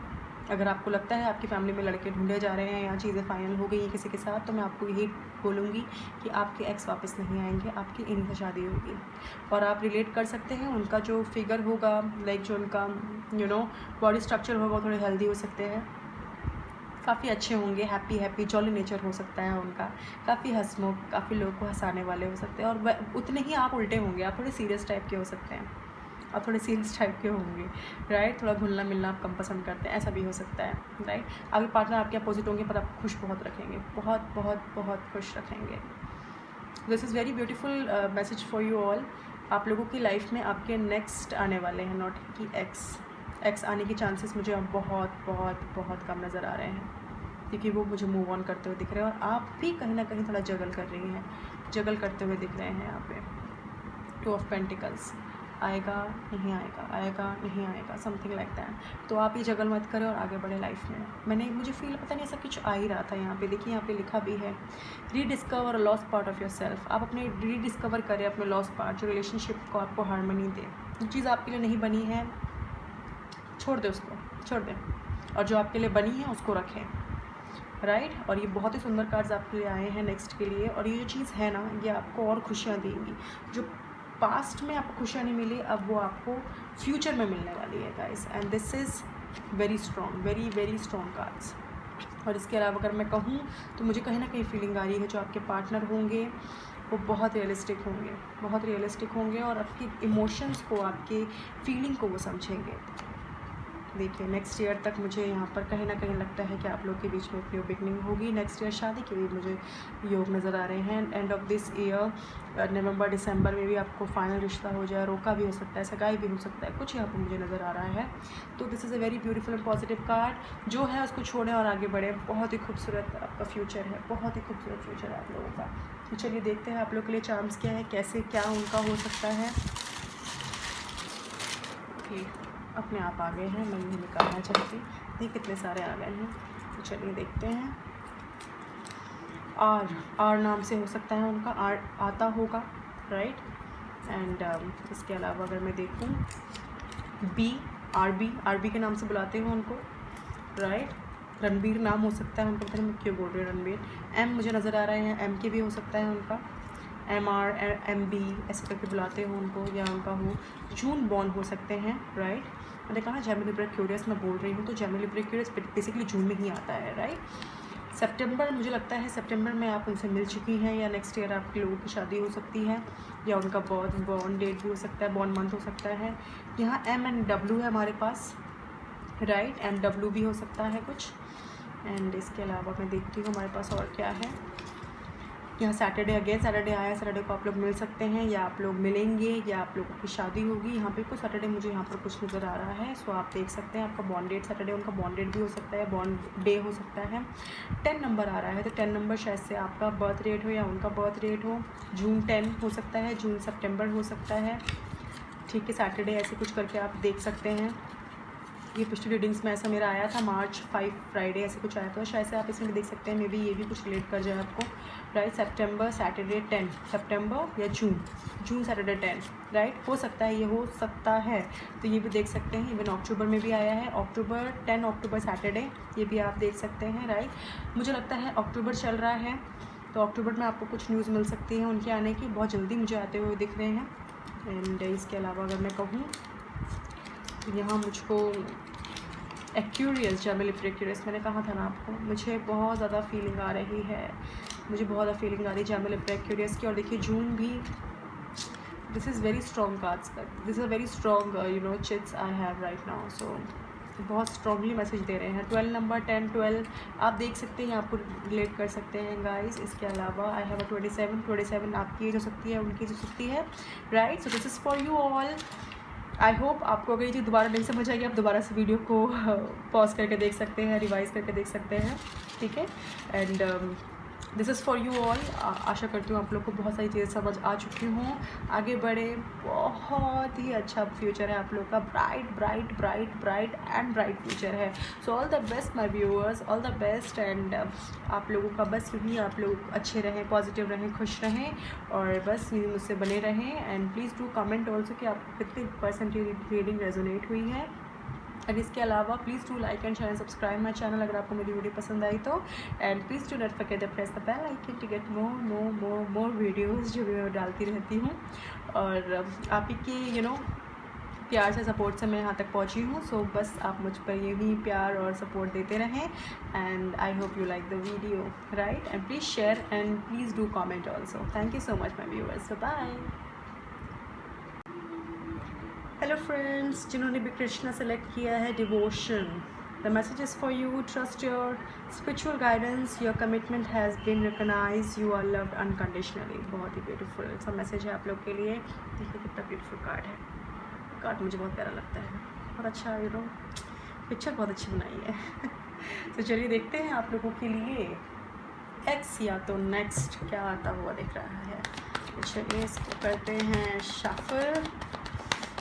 अगर आपको लगता है आपकी फैमिली में लड़के ढूंढे जा रहे हैं या चीज़ें फाइनल हो गई हैं किसी के साथ, तो मैं आपको यही बोलूँगी कि आपके एक्स वापस नहीं आएंगे, आपकी इन्हीं से शादी होगी। और आप रिलेट कर सकते हैं, उनका जो फिगर होगा, लाइक जो उनका बॉडी स्ट्रक्चर होगा, वो थोड़े हेल्दी हो सकते हैं, काफ़ी अच्छे होंगे, हैप्पी जॉली नेचर हो सकता है उनका, काफ़ी हंसमुख, काफ़ी लोग को हंसाने वाले हो सकते हैं। और उतने ही आप उल्टे होंगे, आप थोड़े सीरियस टाइप के हो सकते हैं, आप थोड़े सीरियस टाइप के होंगे, राइट। थोड़ा घुलना मिलना आप कम पसंद करते हैं, ऐसा भी हो सकता है, राइट। आपके पार्टनर आपके अपोजिट होंगे पर आप खुश बहुत रखेंगे, बहुत बहुत बहुत खुश रखेंगे। This is very beautiful message for you all. आप लोगों की लाइफ में आपके नेक्स्ट आने वाले हैं, नॉट कि एक्स आने के चांसेस मुझे अब बहुत बहुत बहुत कम नज़र आ रहे हैं, क्योंकि वो मुझे मूव ऑन करते हुए दिख रहे हैं। और आप भी कहीं ना कहीं थोड़ा जगल कर रही हैं, जगल करते हुए दिख रहे हैं यहाँ पे। 2 ऑफ पेंटिकल्स, आएगा नहीं आएगा, आएगा नहीं आएगा, समथिंग लाइक दैट। तो आप ये जगल मत करें और आगे बढ़े लाइफ में। मुझे फील पता नहीं ऐसा कुछ आ ही रहा था यहाँ पे। देखिए यहाँ पे लिखा भी है, rediscover a lost part of your self. आप अपने रीडिस्कवर करें अपने लॉस्ट पार्ट, जो रिलेशनशिप को आपको हार्मनी दे। जो चीज़ आपके लिए नहीं बनी है छोड़ दें, उसको छोड़ दें, और जो आपके लिए बनी है उसको रखें, राइट। और ये बहुत ही सुंदर कार्ड्स आपके लिए आए हैं नेक्स्ट के लिए। और ये जो चीज़ है ना, ये आपको और खुशियाँ देंगी। जो पास्ट में आपको खुशियाँ नहीं मिली, अब वो आपको फ्यूचर में मिलने वाली है guys. And this is very strong, very very strong cards. और इसके अलावा अगर मैं कहूँ तो मुझे कहीं ना कहीं फीलिंग आ रही है जो आपके पार्टनर होंगे वो बहुत रियलिस्टिक होंगे, बहुत रियलिस्टिक होंगे, और आपकी इमोशंस को, आपके फीलिंग को वो समझेंगे। देखिए नेक्स्ट ईयर तक मुझे यहाँ पर कहीं ना कहीं लगता है कि आप लोग के बीच में एक न्यू बिगनिंग होगी। नेक्स्ट ईयर शादी के भी मुझे योग नज़र आ रहे हैं। एंड ऑफ दिस ईयर नवंबर दिसंबर में भी आपको फाइनल रिश्ता हो जाए, रोका भी हो सकता है, सगाई भी हो सकता है, कुछ यहाँ पर मुझे नज़र आ रहा है। तो this is a very beautiful and positive card. जो है उसको छोड़ें और आगे बढ़ें। बहुत ही खूबसूरत आपका फ्यूचर है, बहुत ही खूबसूरत फ्यूचर है आप लोगों का। तो चलिए देखते हैं आप लोग के लिए चार्म्स क्या है, कैसे क्या उनका हो सकता है। ठीक, अपने आप आ गए हैं, मैं नहीं निकालना चाहती, ये कितने सारे आ गए हैं। तो चलिए देखते हैं। आर नाम से हो सकता है उनका, आर आता होगा, राइट। एंड इसके अलावा अगर मैं देखूं, आर बी के नाम से बुलाते हो उनको, राइट। रणबीर नाम हो सकता है उनका, पता नहीं मैं क्यों बोल रही हूँ रणबीर। एम मुझे नज़र आ रहे हैं, एम के भी हो सकता है उनका, MR MB ऐसे करके बुलाते हो उनको, या उनका हो जून बॉर्न हो सकते हैं, राइट। मैंने कहा जेमिनी लिब्रा एक्वेरियस मैं बोल रही हूँ, तो जेमिनी लिब्रा एक्वेरियस बेसिकली जून में ही आता है, राइट। सितंबर, मुझे लगता है सितंबर में आप उनसे मिल चुकी हैं, या नेक्स्ट ईयर आपके लोगों की शादी हो सकती है, या उनका बॉर्न डेट भी हो सकता है, बॉर्न मंथ हो सकता है। यहाँ M&W है हमारे पास, राइट, MW भी हो सकता है कुछ। एंड इसके अलावा मैं देखती हूँ हमारे पास और क्या है। यहाँ सैटरडे, अगेन सैटरडे आया, सैटरडे को आप लोग मिल सकते हैं, या आप लोग मिलेंगे, या आप लोगों की शादी होगी। यहाँ पे कुछ सैटरडे मुझे यहाँ पर कुछ नज़र आ रहा है। सो आप देख सकते हैं, आपका बॉर्न डेट सैटरडे, उनका बॉर्न डेट भी हो सकता है, बॉर्न डे हो सकता है। 10 नंबर आ रहा है, तो 10 नंबर शायद से आपका बर्थ डेट हो या उनका बर्थ डेट हो। जून 10 हो सकता है, जून सितंबर हो सकता है, ठीक है, सैटरडे ऐसे कुछ करके आप देख सकते हैं। ये पिछली रीडिंग्स में ऐसा मेरा आया था March 5 फ्राइडे ऐसे कुछ आया था, शायद से आप इसमें देख सकते हैं। मे बी ये भी कुछ रिलेट कर जाए आपको, राइट। सितंबर सैटरडे 10, सितंबर या जून सैटरडे 10, राइट। हो सकता है, ये हो सकता है, तो ये भी देख सकते हैं। इवन अक्टूबर में भी आया है, अक्टूबर 10 अक्टूबर सैटरडे, ये भी आप देख सकते हैं, राइट। मुझे लगता है अक्टूबर चल रहा है, तो अक्टूबर में आपको कुछ न्यूज़ मिल सकती है उनके आने की, बहुत जल्दी मुझे आते हुए दिख रहे हैं। एंड इसके अलावा अगर मैं कहूँ तो यहाँ मुझको एक्यूरियस, जब एक्यूरियस मैंने कहा था ना आपको, मुझे बहुत ज़्यादा फीलिंग आ रही है, मुझे बहुत ज़्यादा फीलिंग आ रही है जैमल एक्यूरियस की। और देखिए जून भी, this is very strong cards, this is a very strong you know chits I have right now. So बहुत स्ट्रॉन्गली मैसेज दे रहे हैं। 12 नंबर 10 12 आप देख सकते हैं, आपको रिलेट कर सकते हैं गाइस। इसके अलावा आई हैव अ 27 आपकी एज हो सकती है, उनकी एज हो सकती है, right. So this is for you all. I hope आपको अगर ये चीज़ दोबारा नहीं समझ आएगी, आप दोबारा से वीडियो को पॉज करके देख सकते हैं, रिवाइज करके देख सकते हैं, ठीक है। And this is for you all. आशा करती हूँ आप लोग को बहुत सारी चीज़ें समझ आ चुकी हूँ। आगे बढ़े, बहुत ही अच्छा फ्यूचर है आप लोग का, bright bright bright bright and bright future है। So all the best my viewers, all the best. And आप लोगों का बस यही, आप लोग अच्छे रहें, पॉजिटिव रहें, खुश रहें, और बस यही मुझसे बने रहें। And please do comment also कि आपको कितनी परसेंटेज रीडिंग रेजोनेट हुई है। और इसके अलावा please do like and share, subscribe my channel अगर आपको मेरी वीडियो पसंद आई तो। And please do not forget the press the bell icon to get more videos जो मैं डालती रहती हूँ। और आप ही के यू नो प्यार से, सपोर्ट से मैं यहाँ तक पहुँची हूँ। सो बस आप मुझ पर यही प्यार और सपोर्ट देते रहें। And I hope you like the video, right. And please share and please do comment also. Thank you so much my viewers, bye. Hello friends, जिन्होंने भी कृष्णा सेलेक्ट किया है, devotion, the message is for you. Trust your spiritual guidance, your commitment has been recognise, you are loved unconditionally. बहुत ही ब्यूटीफुल सा मैसेज है आप लोग के लिए। देखिए कितना ब्यूटीफुल कार्ड है, कार्ड मुझे बहुत प्यारा लगता है, बहुत अच्छा, यू नो पिक्चर बहुत अच्छी बनाई है। तो चलिए देखते हैं आप लोगों के लिए एक्स या तो नेक्स्ट क्या आता हुआ दिख रहा है। तो चलिए इसको करते हैं shuffle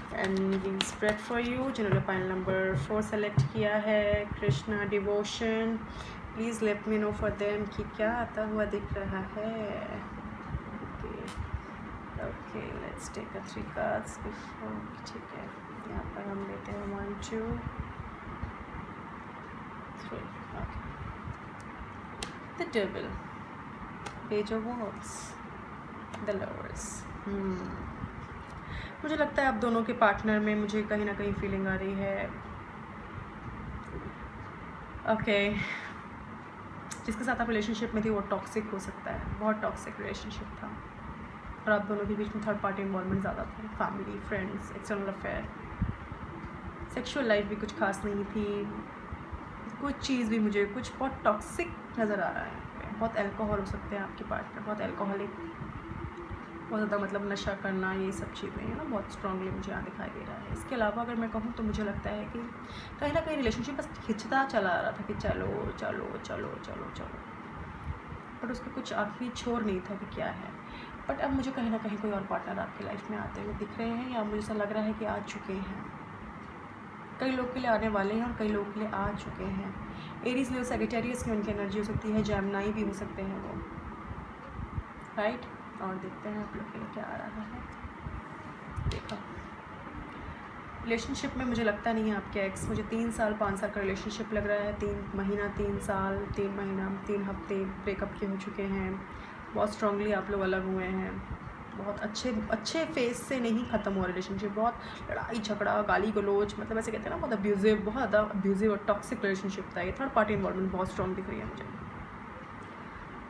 and we spread for you. जिन्होंने फाइनल नंबर 4 सेलेक्ट किया है, Krishna devotion, please let me know for them कि क्या आता हुआ दिख रहा है। Okay let's take a 3 cards before, ठीक है। यहाँ पर हम लेते हैं 1 2 3। Okay, the devil, page of wands, the lovers. मुझे लगता है आप दोनों के पार्टनर में मुझे कहीं ना कहीं फीलिंग आ रही है, ओके। जिसके साथ आप रिलेशनशिप में थी वो टॉक्सिक हो सकता है, बहुत टॉक्सिक रिलेशनशिप था, और आप दोनों के बीच में थर्ड पार्टी इन्वॉल्वमेंट ज़्यादा था, family, friends, external affair, sexual life भी कुछ खास नहीं थी, कुछ चीज़ भी मुझे कुछ बहुत टॉक्सिक नज़र आ रहा है। बहुत अल्कोहल हो सकते हैं आपके पार्टनर, बहुत अल्कोहलिक, बहुत ज़्यादा मतलब नशा करना, ये सब चीज़ें है ना, बहुत स्ट्रांगली मुझे यहाँ दिखाई दे रहा है। इसके अलावा अगर मैं कहूँ तो मुझे लगता है कि कहीं ना कहीं रिलेशनशिप बस खिंचता चला आ रहा था कि चलो चलो चलो चलो चलो, बट उसका कुछ आखिरी छोर नहीं था कि क्या है। बट अब मुझे कहीं ना कहीं कोई और पार्टनर आपकी लाइफ में आते हुए दिख रहे हैं, या मुझे ऐसा लग रहा है कि आ चुके हैं। कई लोग के लिए आने वाले हैं और कई लोग के लिए आ चुके हैं। एरीज, लियो, सैजिटेरियस की उनकी एनर्जी हो सकती है, जेमिनी भी हो सकते हैं वो, राइट। और देखते हैं आप लोग के लिए क्या आ रहा है। देखो रिलेशनशिप में मुझे लगता नहीं है आपके एक्स, मुझे 3 साल 5 साल का रिलेशनशिप लग रहा है। 3 महीना 3 साल 3 महीना 3 हफ्ते ब्रेकअप के हो चुके हैं, बहुत स्ट्रांगली आप लोग अलग हुए हैं, बहुत अच्छे फेस से नहीं ख़त्म हुआ रिलेशनशिप, बहुत लड़ाई झगड़ा, गाली गलोच, मतलब ऐसे कहते हैं ना, बहुत अब्यूजिव, बहुत ज़्यादा अब्यूजिव और टॉक्सिक रिलेशनशिप था ये। थर्ड पार्टी इन्वॉल्वमेंट बहुत स्ट्रॉन्ग दिख रही है मुझे,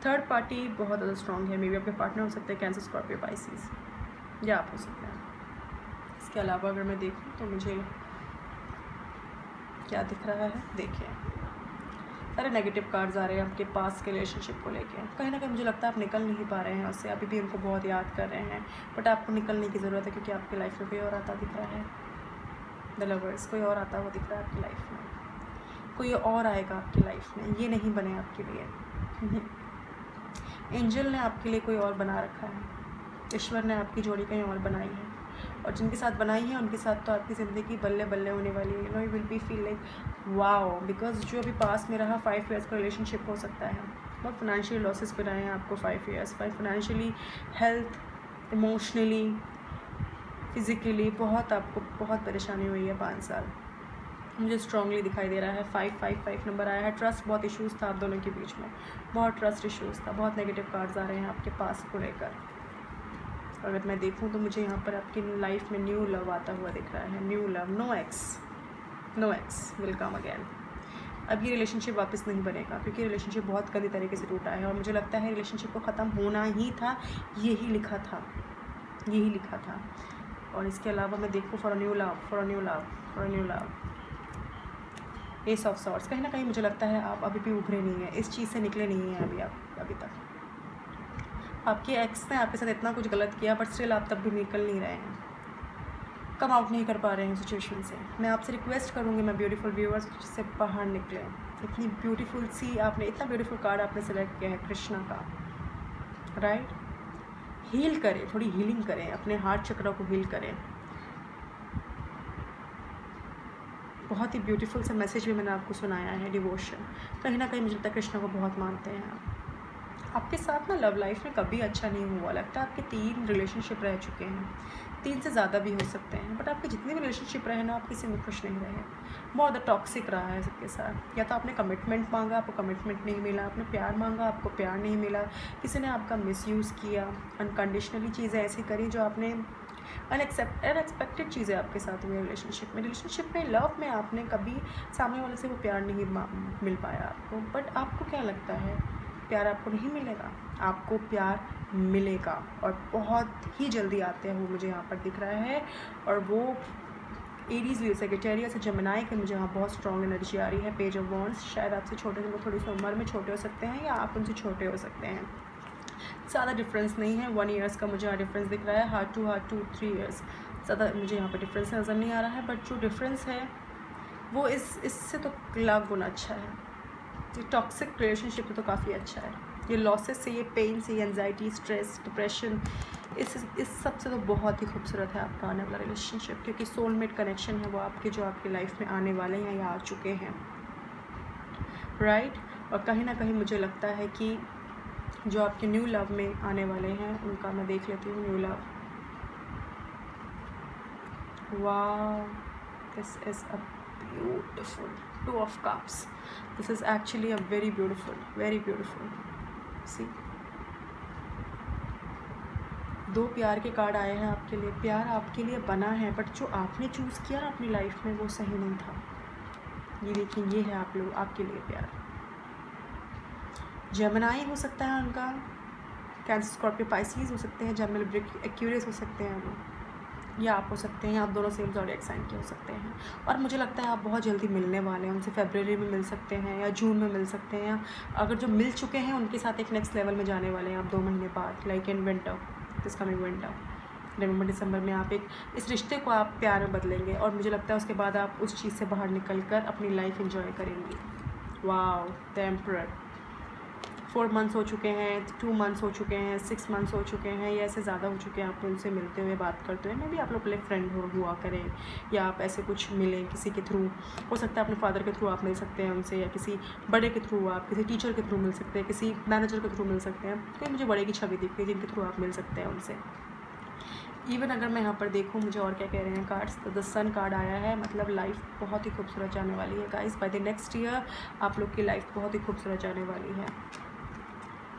थर्ड पार्टी बहुत ज़्यादा स्ट्रॉन्ग है। मे बी आपके पार्टनर हो सकते हैं कैंसर, स्कॉर्पियो, पाइसिस, या आप हो सकते हैं। इसके अलावा अगर मैं देखूँ तो मुझे क्या दिख रहा है, देखिए सारे नेगेटिव कार्ड्स आ रहे हैं आपके पास के रिलेशनशिप को लेके। कहीं ना कहीं मुझे लगता है आप निकल नहीं पा रहे हैं उससे, अभी भी उनको बहुत याद कर रहे हैं, बट आपको निकलने की ज़रूरत है क्योंकि आपकी लाइफ में कोई और आता दिख रहा है। द लवर्स, कोई और आता हुआ दिख रहा है आपकी लाइफ में, कोई और आएगा आपकी लाइफ में, ये नहीं बने आपके लिए। एंजल ने आपके लिए कोई और बना रखा है, ईश्वर ने आपकी जोड़ी कहीं और बनाई है, और जिनके साथ बनाई है उनके साथ तो आपकी ज़िंदगी बल्ले बल्ले होने वाली है। You will be feel like wow, because जो अभी पास में रहा 5 ईयर्स का रिलेशनशिप हो सकता है। बहुत फाइनेंशियल लॉसेस पे रहे हैं आपको 5 years, financially, health, emotionally, physically बहुत आपको बहुत परेशानी हुई है 5 साल। मुझे स्ट्रांगली दिखाई दे रहा है 555 नंबर आया है। ट्रस्ट बहुत इश्यूज़ था आप दोनों के बीच में, बहुत ट्रस्ट इश्यूज़ था, बहुत नेगेटिव कार्ड्स आ रहे हैं आपके पास को लेकर। अगर मैं देखूं तो मुझे यहाँ पर आपकी लाइफ में न्यू लव आता हुआ दिख रहा है, new love, no ex will come again. अब ये रिलेशनशिप वापस नहीं बनेगा क्योंकि रिलेशनशिप बहुत गंदी तरीके से टूटा है और मुझे लगता है रिलेशनशिप को ख़त्म होना ही था, यही लिखा था। और इसके अलावा मैं देखूँ for new love, S of swords. कहीं ना कहीं मुझे लगता है आप अभी भी उभरे नहीं हैं, इस चीज़ से निकले नहीं हैं अभी तक। आपके एक्स ने आपके साथ इतना कुछ गलत किया बट स्टिल आप तब भी निकल नहीं रहे हैं, कम आउट नहीं कर पा रहे हैं सिचुएशन से। मैं आपसे रिक्वेस्ट करूँगी, मैं ब्यूटीफुल व्यूअर्स, जिससे बाहर निकले। इतनी ब्यूटीफुल सी आपने, इतना ब्यूटीफुल कार्ड आपने सेलेक्ट किया है कृष्णा का, राइट। हील करें, थोड़ी हीलिंग करें, अपने हार्ट चक्र को हील करें। बहुत ही ब्यूटीफुल सा मैसेज भी मैंने आपको सुनाया है, डिवोशन। कहीं ना कहीं मुझे लगता है कृष्णा को बहुत मानते हैं आप। आपके साथ ना लव लाइफ में कभी अच्छा नहीं हुआ, लगता है आपके 3 रिलेशनशिप रह चुके हैं, 3 से ज़्यादा भी हो सकते हैं, बट आपके जितने भी रिलेशनशिप रहे ना आप किसी में खुश नहीं रहे, बहुत ज़्यादा टॉक्सिक रहा है सबके साथ। या तो आपने कमिटमेंट मांगा, आपको कमिटमेंट नहीं मिला, आपने प्यार मांगा, आपको प्यार नहीं मिला, किसी ने आपका मिसयूज़ किया, अनकंडीशनली चीज़ें ऐसी करी जो आपने अनएक्सपेक्टेड चीज़ें आपके साथ हुई रिलेशनशिप में लव में आपने कभी सामने वाले से वो प्यार नहीं मिल पाया आपको। बट आपको क्या लगता है, प्यार आपको नहीं मिलेगा? आपको प्यार मिलेगा और बहुत ही जल्दी आते हैं वो, मुझे यहाँ पर दिख रहा है। और वो एरीज लीव सेक्रेटेरिया से जमिनाई के मुझे यहाँ बहुत स्ट्रॉन्ग एनर्जी आ रही है। पेज ऑफ वॉन्ड्स, शायद आपसे छोटे से, थोड़ी सी उम्र में छोटे हो सकते हैं या आप उनसे छोटे हो सकते हैं, ज़्यादा डिफरेंस नहीं है। 1 ईयर्स का मुझे यहाँ डिफरेंस दिख रहा है, हार्ट टू 3 ईयर्स, ज़्यादा मुझे यहाँ पर डिफरेंस नज़र नहीं आ रहा है। बट जो डिफरेंस है वो इससे तो लाख गुना अच्छा है। ये टॉक्सिक रिलेशनशिप तो काफ़ी अच्छा है। ये लॉसेस से, ये पेन से, ये एंजाइटी, स्ट्रेस, डिप्रेशन, इस सब से तो बहुत ही खूबसूरत है आपका आने वाला रिलेशनशिप, क्योंकि सोलमेट कनेक्शन है वो आपके, जो आपकी लाइफ में आने वाले हैं या आ चुके हैं, राइट। और कहीं ना कहीं मुझे लगता है कि जो आपके न्यू लव में आने वाले हैं उनका मैं देख लेती हूँ। न्यू लव, वाह, this is a beautiful 2 of cups. This is actually a very beautiful see, 2 प्यार के कार्ड आए हैं आपके लिए। प्यार आपके लिए बना है बट जो आपने चूज़ किया ना अपनी लाइफ में वो सही नहीं था। ये देखिए, ये है आप लोग, आपके लिए प्यार। जेमिनी हो सकता है उनका, कैंसर, स्कॉर्पियो, पाइसिस हो सकते हैं, जेमिनी, एक्यूरियस हो सकते हैं वो, या आप हो सकते हैं, आप दोनों सेम ज़ोडिएक साइन के हो सकते हैं। और मुझे लगता है आप बहुत जल्दी मिलने वाले हैं उनसे, फरवरी में मिल सकते हैं या जून में मिल सकते हैं, या अगर जो मिल चुके हैं उनके साथ एक नेक्स्ट लेवल में जाने वाले हैं आप 2 महीने बाद, like in winter, this coming winter, नवंबर दिसंबर में आप इस रिश्ते को आप प्यार में बदलेंगे। और मुझे लगता है उसके बाद आप उस चीज़ से बाहर निकल कर अपनी लाइफ इन्जॉय करेंगी। वाओ, द एम्परर, 4 मंथ्स हो चुके हैं, 2 मंथ्स हो चुके हैं, 6 मंथ्स हो चुके हैं, या ऐसे ज़्यादा हो चुके हैं आप उनसे मिलते हुए, बात करते हुए। मे भी आप लोग पहले फ्रेंड हुआ करें, या आप ऐसे कुछ मिलें किसी के थ्रू, हो सकता है अपने फादर के थ्रू आप मिल सकते हैं उनसे, या किसी बड़े के थ्रू, आप किसी टीचर के थ्रू मिल सकते हैं, किसी मैनेजर के थ्रू मिल सकते हैं। कोई मुझे बड़े की छवि दिखती है जिनके थ्रू आप मिल सकते हैं उनसे। इवन अगर मैं यहाँ पर देखूँ मुझे और क्या कह रहे हैं कार्ड्स, तो द सन कार्ड आया है, मतलब लाइफ बहुत ही खूबसूरत जाने वाली है guys. By the next year आप लोग की लाइफ बहुत ही खूबसूरत जाने वाली है।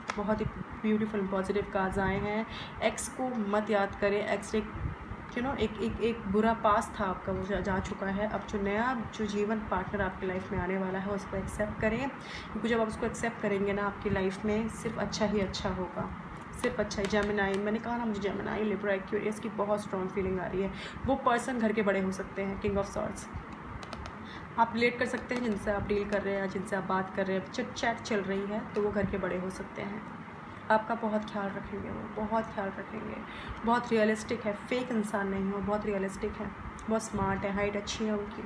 बहुत ही ब्यूटीफुल पॉजिटिव कार्ड्स आए हैं। एक्स को मत याद करें, एक्स एक बुरा पास था आपका, वो जा चुका है। अब जो नया जो जीवन पार्टनर आपकी लाइफ में आने वाला है उसको एक्सेप्ट करें, क्योंकि जब आप उसको एक्सेप्ट करेंगे ना आपकी लाइफ में सिर्फ अच्छा ही अच्छा होगा, सिर्फ अच्छा ही। जेमिनी, मैंने कहा ना मुझे जेमिनी, लिब्रा, एक्वेरियस की बहुत स्ट्रॉन्ग फीलिंग आ रही है। वो पर्सन घर के बड़े हो सकते हैं, किंग ऑफ सॉर्ड्स, आप रिलेट कर सकते हैं जिनसे आप डील कर रहे हैं, जिनसे आप बात कर रहे हैं, चिट चैट चल रही है, तो वो घर के बड़े हो सकते हैं। आपका बहुत ख्याल रखेंगे वो, बहुत ख्याल रखेंगे। बहुत रियलिस्टिक है, फेक इंसान नहीं हो, बहुत रियलिस्टिक है, बहुत स्मार्ट है, हाइट अच्छी है उनकी,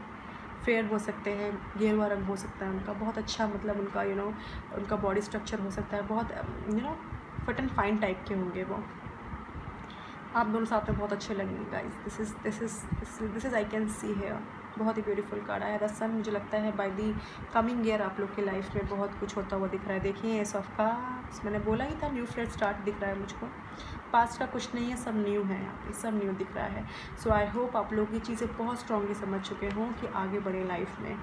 फेयर हो सकते हैं, गेरुआ रंग हो सकता है उनका, बहुत अच्छा, मतलब उनका उनका बॉडी स्ट्रक्चर हो सकता है, बहुत फिट एंड फाइन टाइप के होंगे वो। आप दोनों साथ में बहुत अच्छे लगेंगे guys. This is I can see here. बहुत ही ब्यूटीफुल कार्ड आया द सन। मुझे लगता है बाय दी कमिंग ईयर आप लोग की लाइफ में बहुत कुछ होता हुआ दिख रहा है। देखिए एस ऑफ कप्स, मैंने बोला ही था न्यू फ्रेश स्टार्ट दिख रहा है मुझको। पास्ट का कुछ नहीं है, सब न्यू है, यहाँ पे सब न्यू दिख रहा है। सो आई होप आप लोग ये चीज़ें बहुत स्ट्रांगली समझ चुके हों कि आगे बढ़े लाइफ में,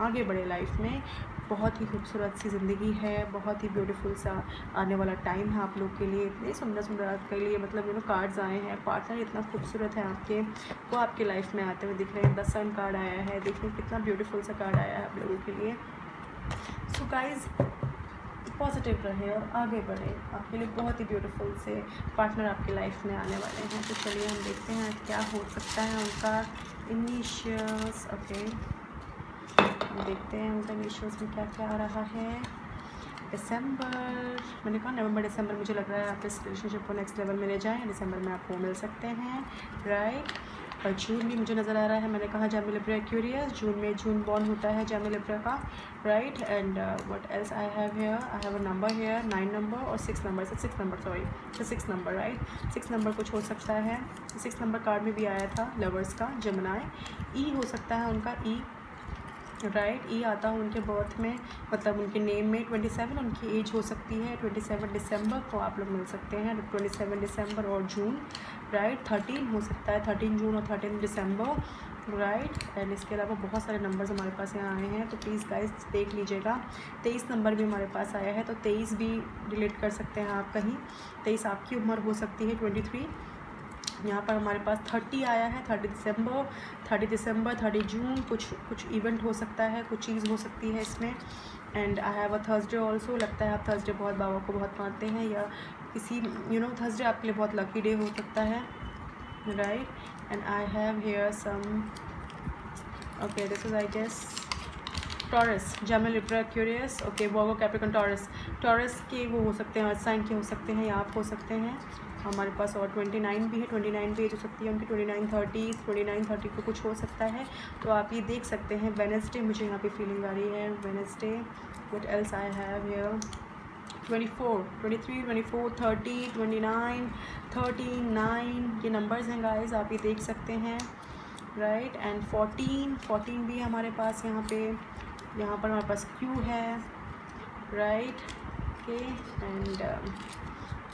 आगे बढ़े लाइफ में। बहुत ही खूबसूरत सी ज़िंदगी है, बहुत ही ब्यूटीफुल सा आने वाला टाइम है आप लोग के लिए। इतने सुंदर सुंदर आपके लिए मतलब कार्ड्स आए हैं। पार्टनर इतना खूबसूरत है आपके, वो आपके लाइफ में आते हुए दिख रहे हैं। द सन कार्ड आया है, देखिए कितना ब्यूटीफुल सा कार्ड आया है आप लोगों के लिए। सो गाइज पॉजिटिव रहे और आगे बढ़े, आपके लिए बहुत ही ब्यूटीफुल से पार्टनर आपकी लाइफ में आने वाले हैं। तो चलिए हम देखते हैं क्या हो सकता है उनका इनिशियल्स। ओके, हम देखते हैं उनका इनिशियल्स में क्या क्या आ रहा है। दिसंबर, मैंने कहा नवंबर दिसंबर मुझे लग रहा है आप इस रिलेशनशिप को नेक्स्ट लेवल में ले जाएं। दिसंबर में आपको मिल सकते हैं, राइट। और जून भी मुझे नज़र आ रहा है, मैंने कहा जेमिनी लिब्रा एक्वेरियस, जून में जून बॉर्न होता है जेमिनी लिब्रा का, right. And what else I have here, I have a number here 9 number और 6 नंबर, 6 नंबर सॉरी, तो 6 नंबर, राइट। 6 नंबर कुछ हो सकता है। 6 नंबर कार्ड में भी आया था लवर्स का, जमुनाई। ई हो सकता है उनका, ई, राइट। ई आता है उनके बर्थ में, मतलब उनके नेम में 27 उनकी एज हो सकती है। 27 दिसंबर को आप लोग मिल सकते हैं, 27 दिसंबर और जून, राइट। 13 हो सकता है, 13 जून और 13 दिसंबर, राइट। एंड इसके अलावा बहुत सारे नंबर्स हमारे पास यहाँ आए हैं, तो प्लीज़ गाइस देख लीजिएगा। 23 नंबर भी हमारे पास आया है, तो 23 भी रिलेट कर सकते हैं आप कहीं। 23 आपकी उम्र हो सकती है, 23। यहाँ पर हमारे पास 30 आया है, 30 दिसंबर, 30 जून, कुछ इवेंट हो सकता है, कुछ चीज़ हो सकती है इसमें। And I have a Thursday also, लगता है आप थर्सडे बहुत बाबा को बहुत मानते हैं, या किसी थर्सडे आपके लिए बहुत लकी डे हो सकता है, right. And I have here some, okay this is I guess Taurus, Gemini Libra Aquarius, okay, Virgo Capricorn Taurus के वो हो सकते हैं, अर्थ साइन के हो सकते हैं, या आप हो सकते हैं। हमारे पास और 29 भी है, 29 भी एज हो सकती है उनकी, 29 30 को कुछ हो सकता है। तो आप ये देख सकते हैं। वेडनेसडे मुझे यहाँ पे फीलिंग आ रही है, Wednesday. What else I have here, 24 23 24 30 29 39 ये नंबर्स हैं गाइस, आप ये देख सकते हैं, राइट। एंड 14 भी हमारे पास यहाँ पे, यहाँ पर हमारे पास क्यू है, राइट, ओके। एंड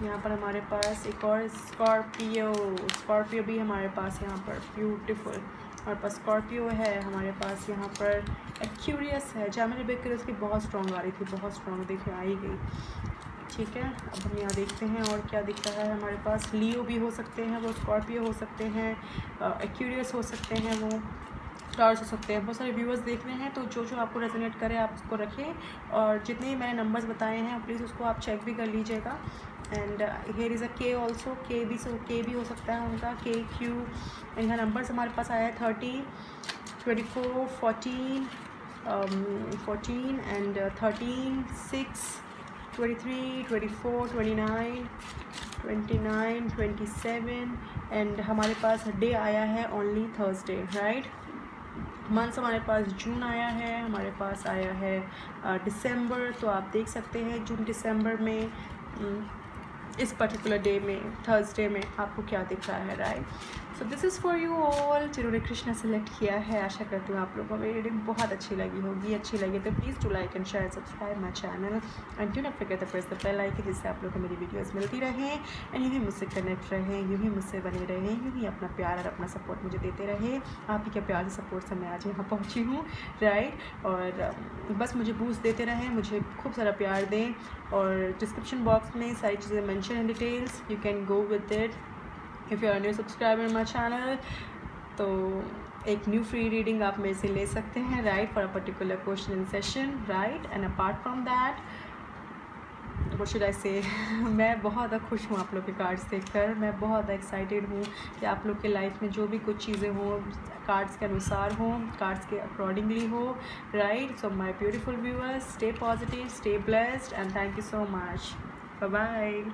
यहाँ पर हमारे पास एक और स्कॉर्पियो भी हमारे पास यहाँ पर, ब्यूटीफुल। हमारे पास स्कॉर्पियो है, हमारे पास यहाँ पर एक्वेरियस है। जेमिनी लिब्रा एक्वेरियस की बहुत स्ट्रॉन्ग आ रही थी, बहुत स्ट्रॉन्ग, देखिए आ ही गई, ठीक है। अब हम यहाँ देखते हैं और क्या दिख रहा है हमारे पास। लियो भी हो सकते हैं वो, स्कॉर्पियो हो सकते हैं, एक्वेरियस हो सकते हैं वो, टॉरस हो सकते हैं। बहुत सारे व्यूअर्स देख रहे हैं, तो जो जो आपको रेजोनेट करे आप उसको रखें। और जितने मैंने नंबर्स बताए हैं प्लीज़ उसको आप चेक भी कर लीजिएगा। एंड हेयर इज़ अ के ऑल्सो, के भी हो सकता है उनका, के क्यू। एंड यहाँ नंबर्स हमारे पास आया है 30 24 14 एंड 13 6 23 24 29 27 एंड हमारे पास डे आया है ओनली थर्सडे, राइट। मंथ्स हमारे पास जून आया है, हमारे पास आया है दिसंबर। तो आप देख सकते हैं जून दिसंबर में इस पर्टिकुलर डे में, थर्सडे में आपको क्या दिख रहा है, right. So this is for you all जिन्होंने कृष्णा सेलेक्ट किया है। आशा करती हूँ आप लोगों को मेरी रीडिंग बहुत अच्छी लगी होगी। अच्छी लगी तो please to like and share, subscribe my channel and do not forget the press the bell icon, जिससे आप लोगों को मेरी वीडियोज़ मिलती रहें एंड यूँ ही मुझसे कनेक्ट रहें, यूँ ही मुझसे बने रहें, यूँ ही अपना प्यार और अपना सपोर्ट मुझे देते रहें। आप ही के प्यार से सपोर्ट से मैं आज यहाँ पहुँची हूँ, राइट। और बस मुझे बूस्ट देते रहें, मुझे खूब सारा प्यार दें। और डिस्क्रिप्शन बॉक्स में सारी चीज़ें mention in details, you can go with it if you are new subscriber in my channel. तो एक न्यू फ्री रीडिंग आप मेरे से ले सकते हैं, right, for a particular question in session, right. And apart from that what should I से, मैं बहुत खुश हूँ आप लोग के कार्ड्स देखकर। मैं बहुत एक्साइटेड हूँ कि आप लोग के लाइफ में जो भी कुछ चीज़ें हों कार्ड्स के अनुसार हों, कार्ड्स के अकॉर्डिंगली हो, right. So my beautiful viewers, stay positive, stay blessed and thank you so much. Bye bye.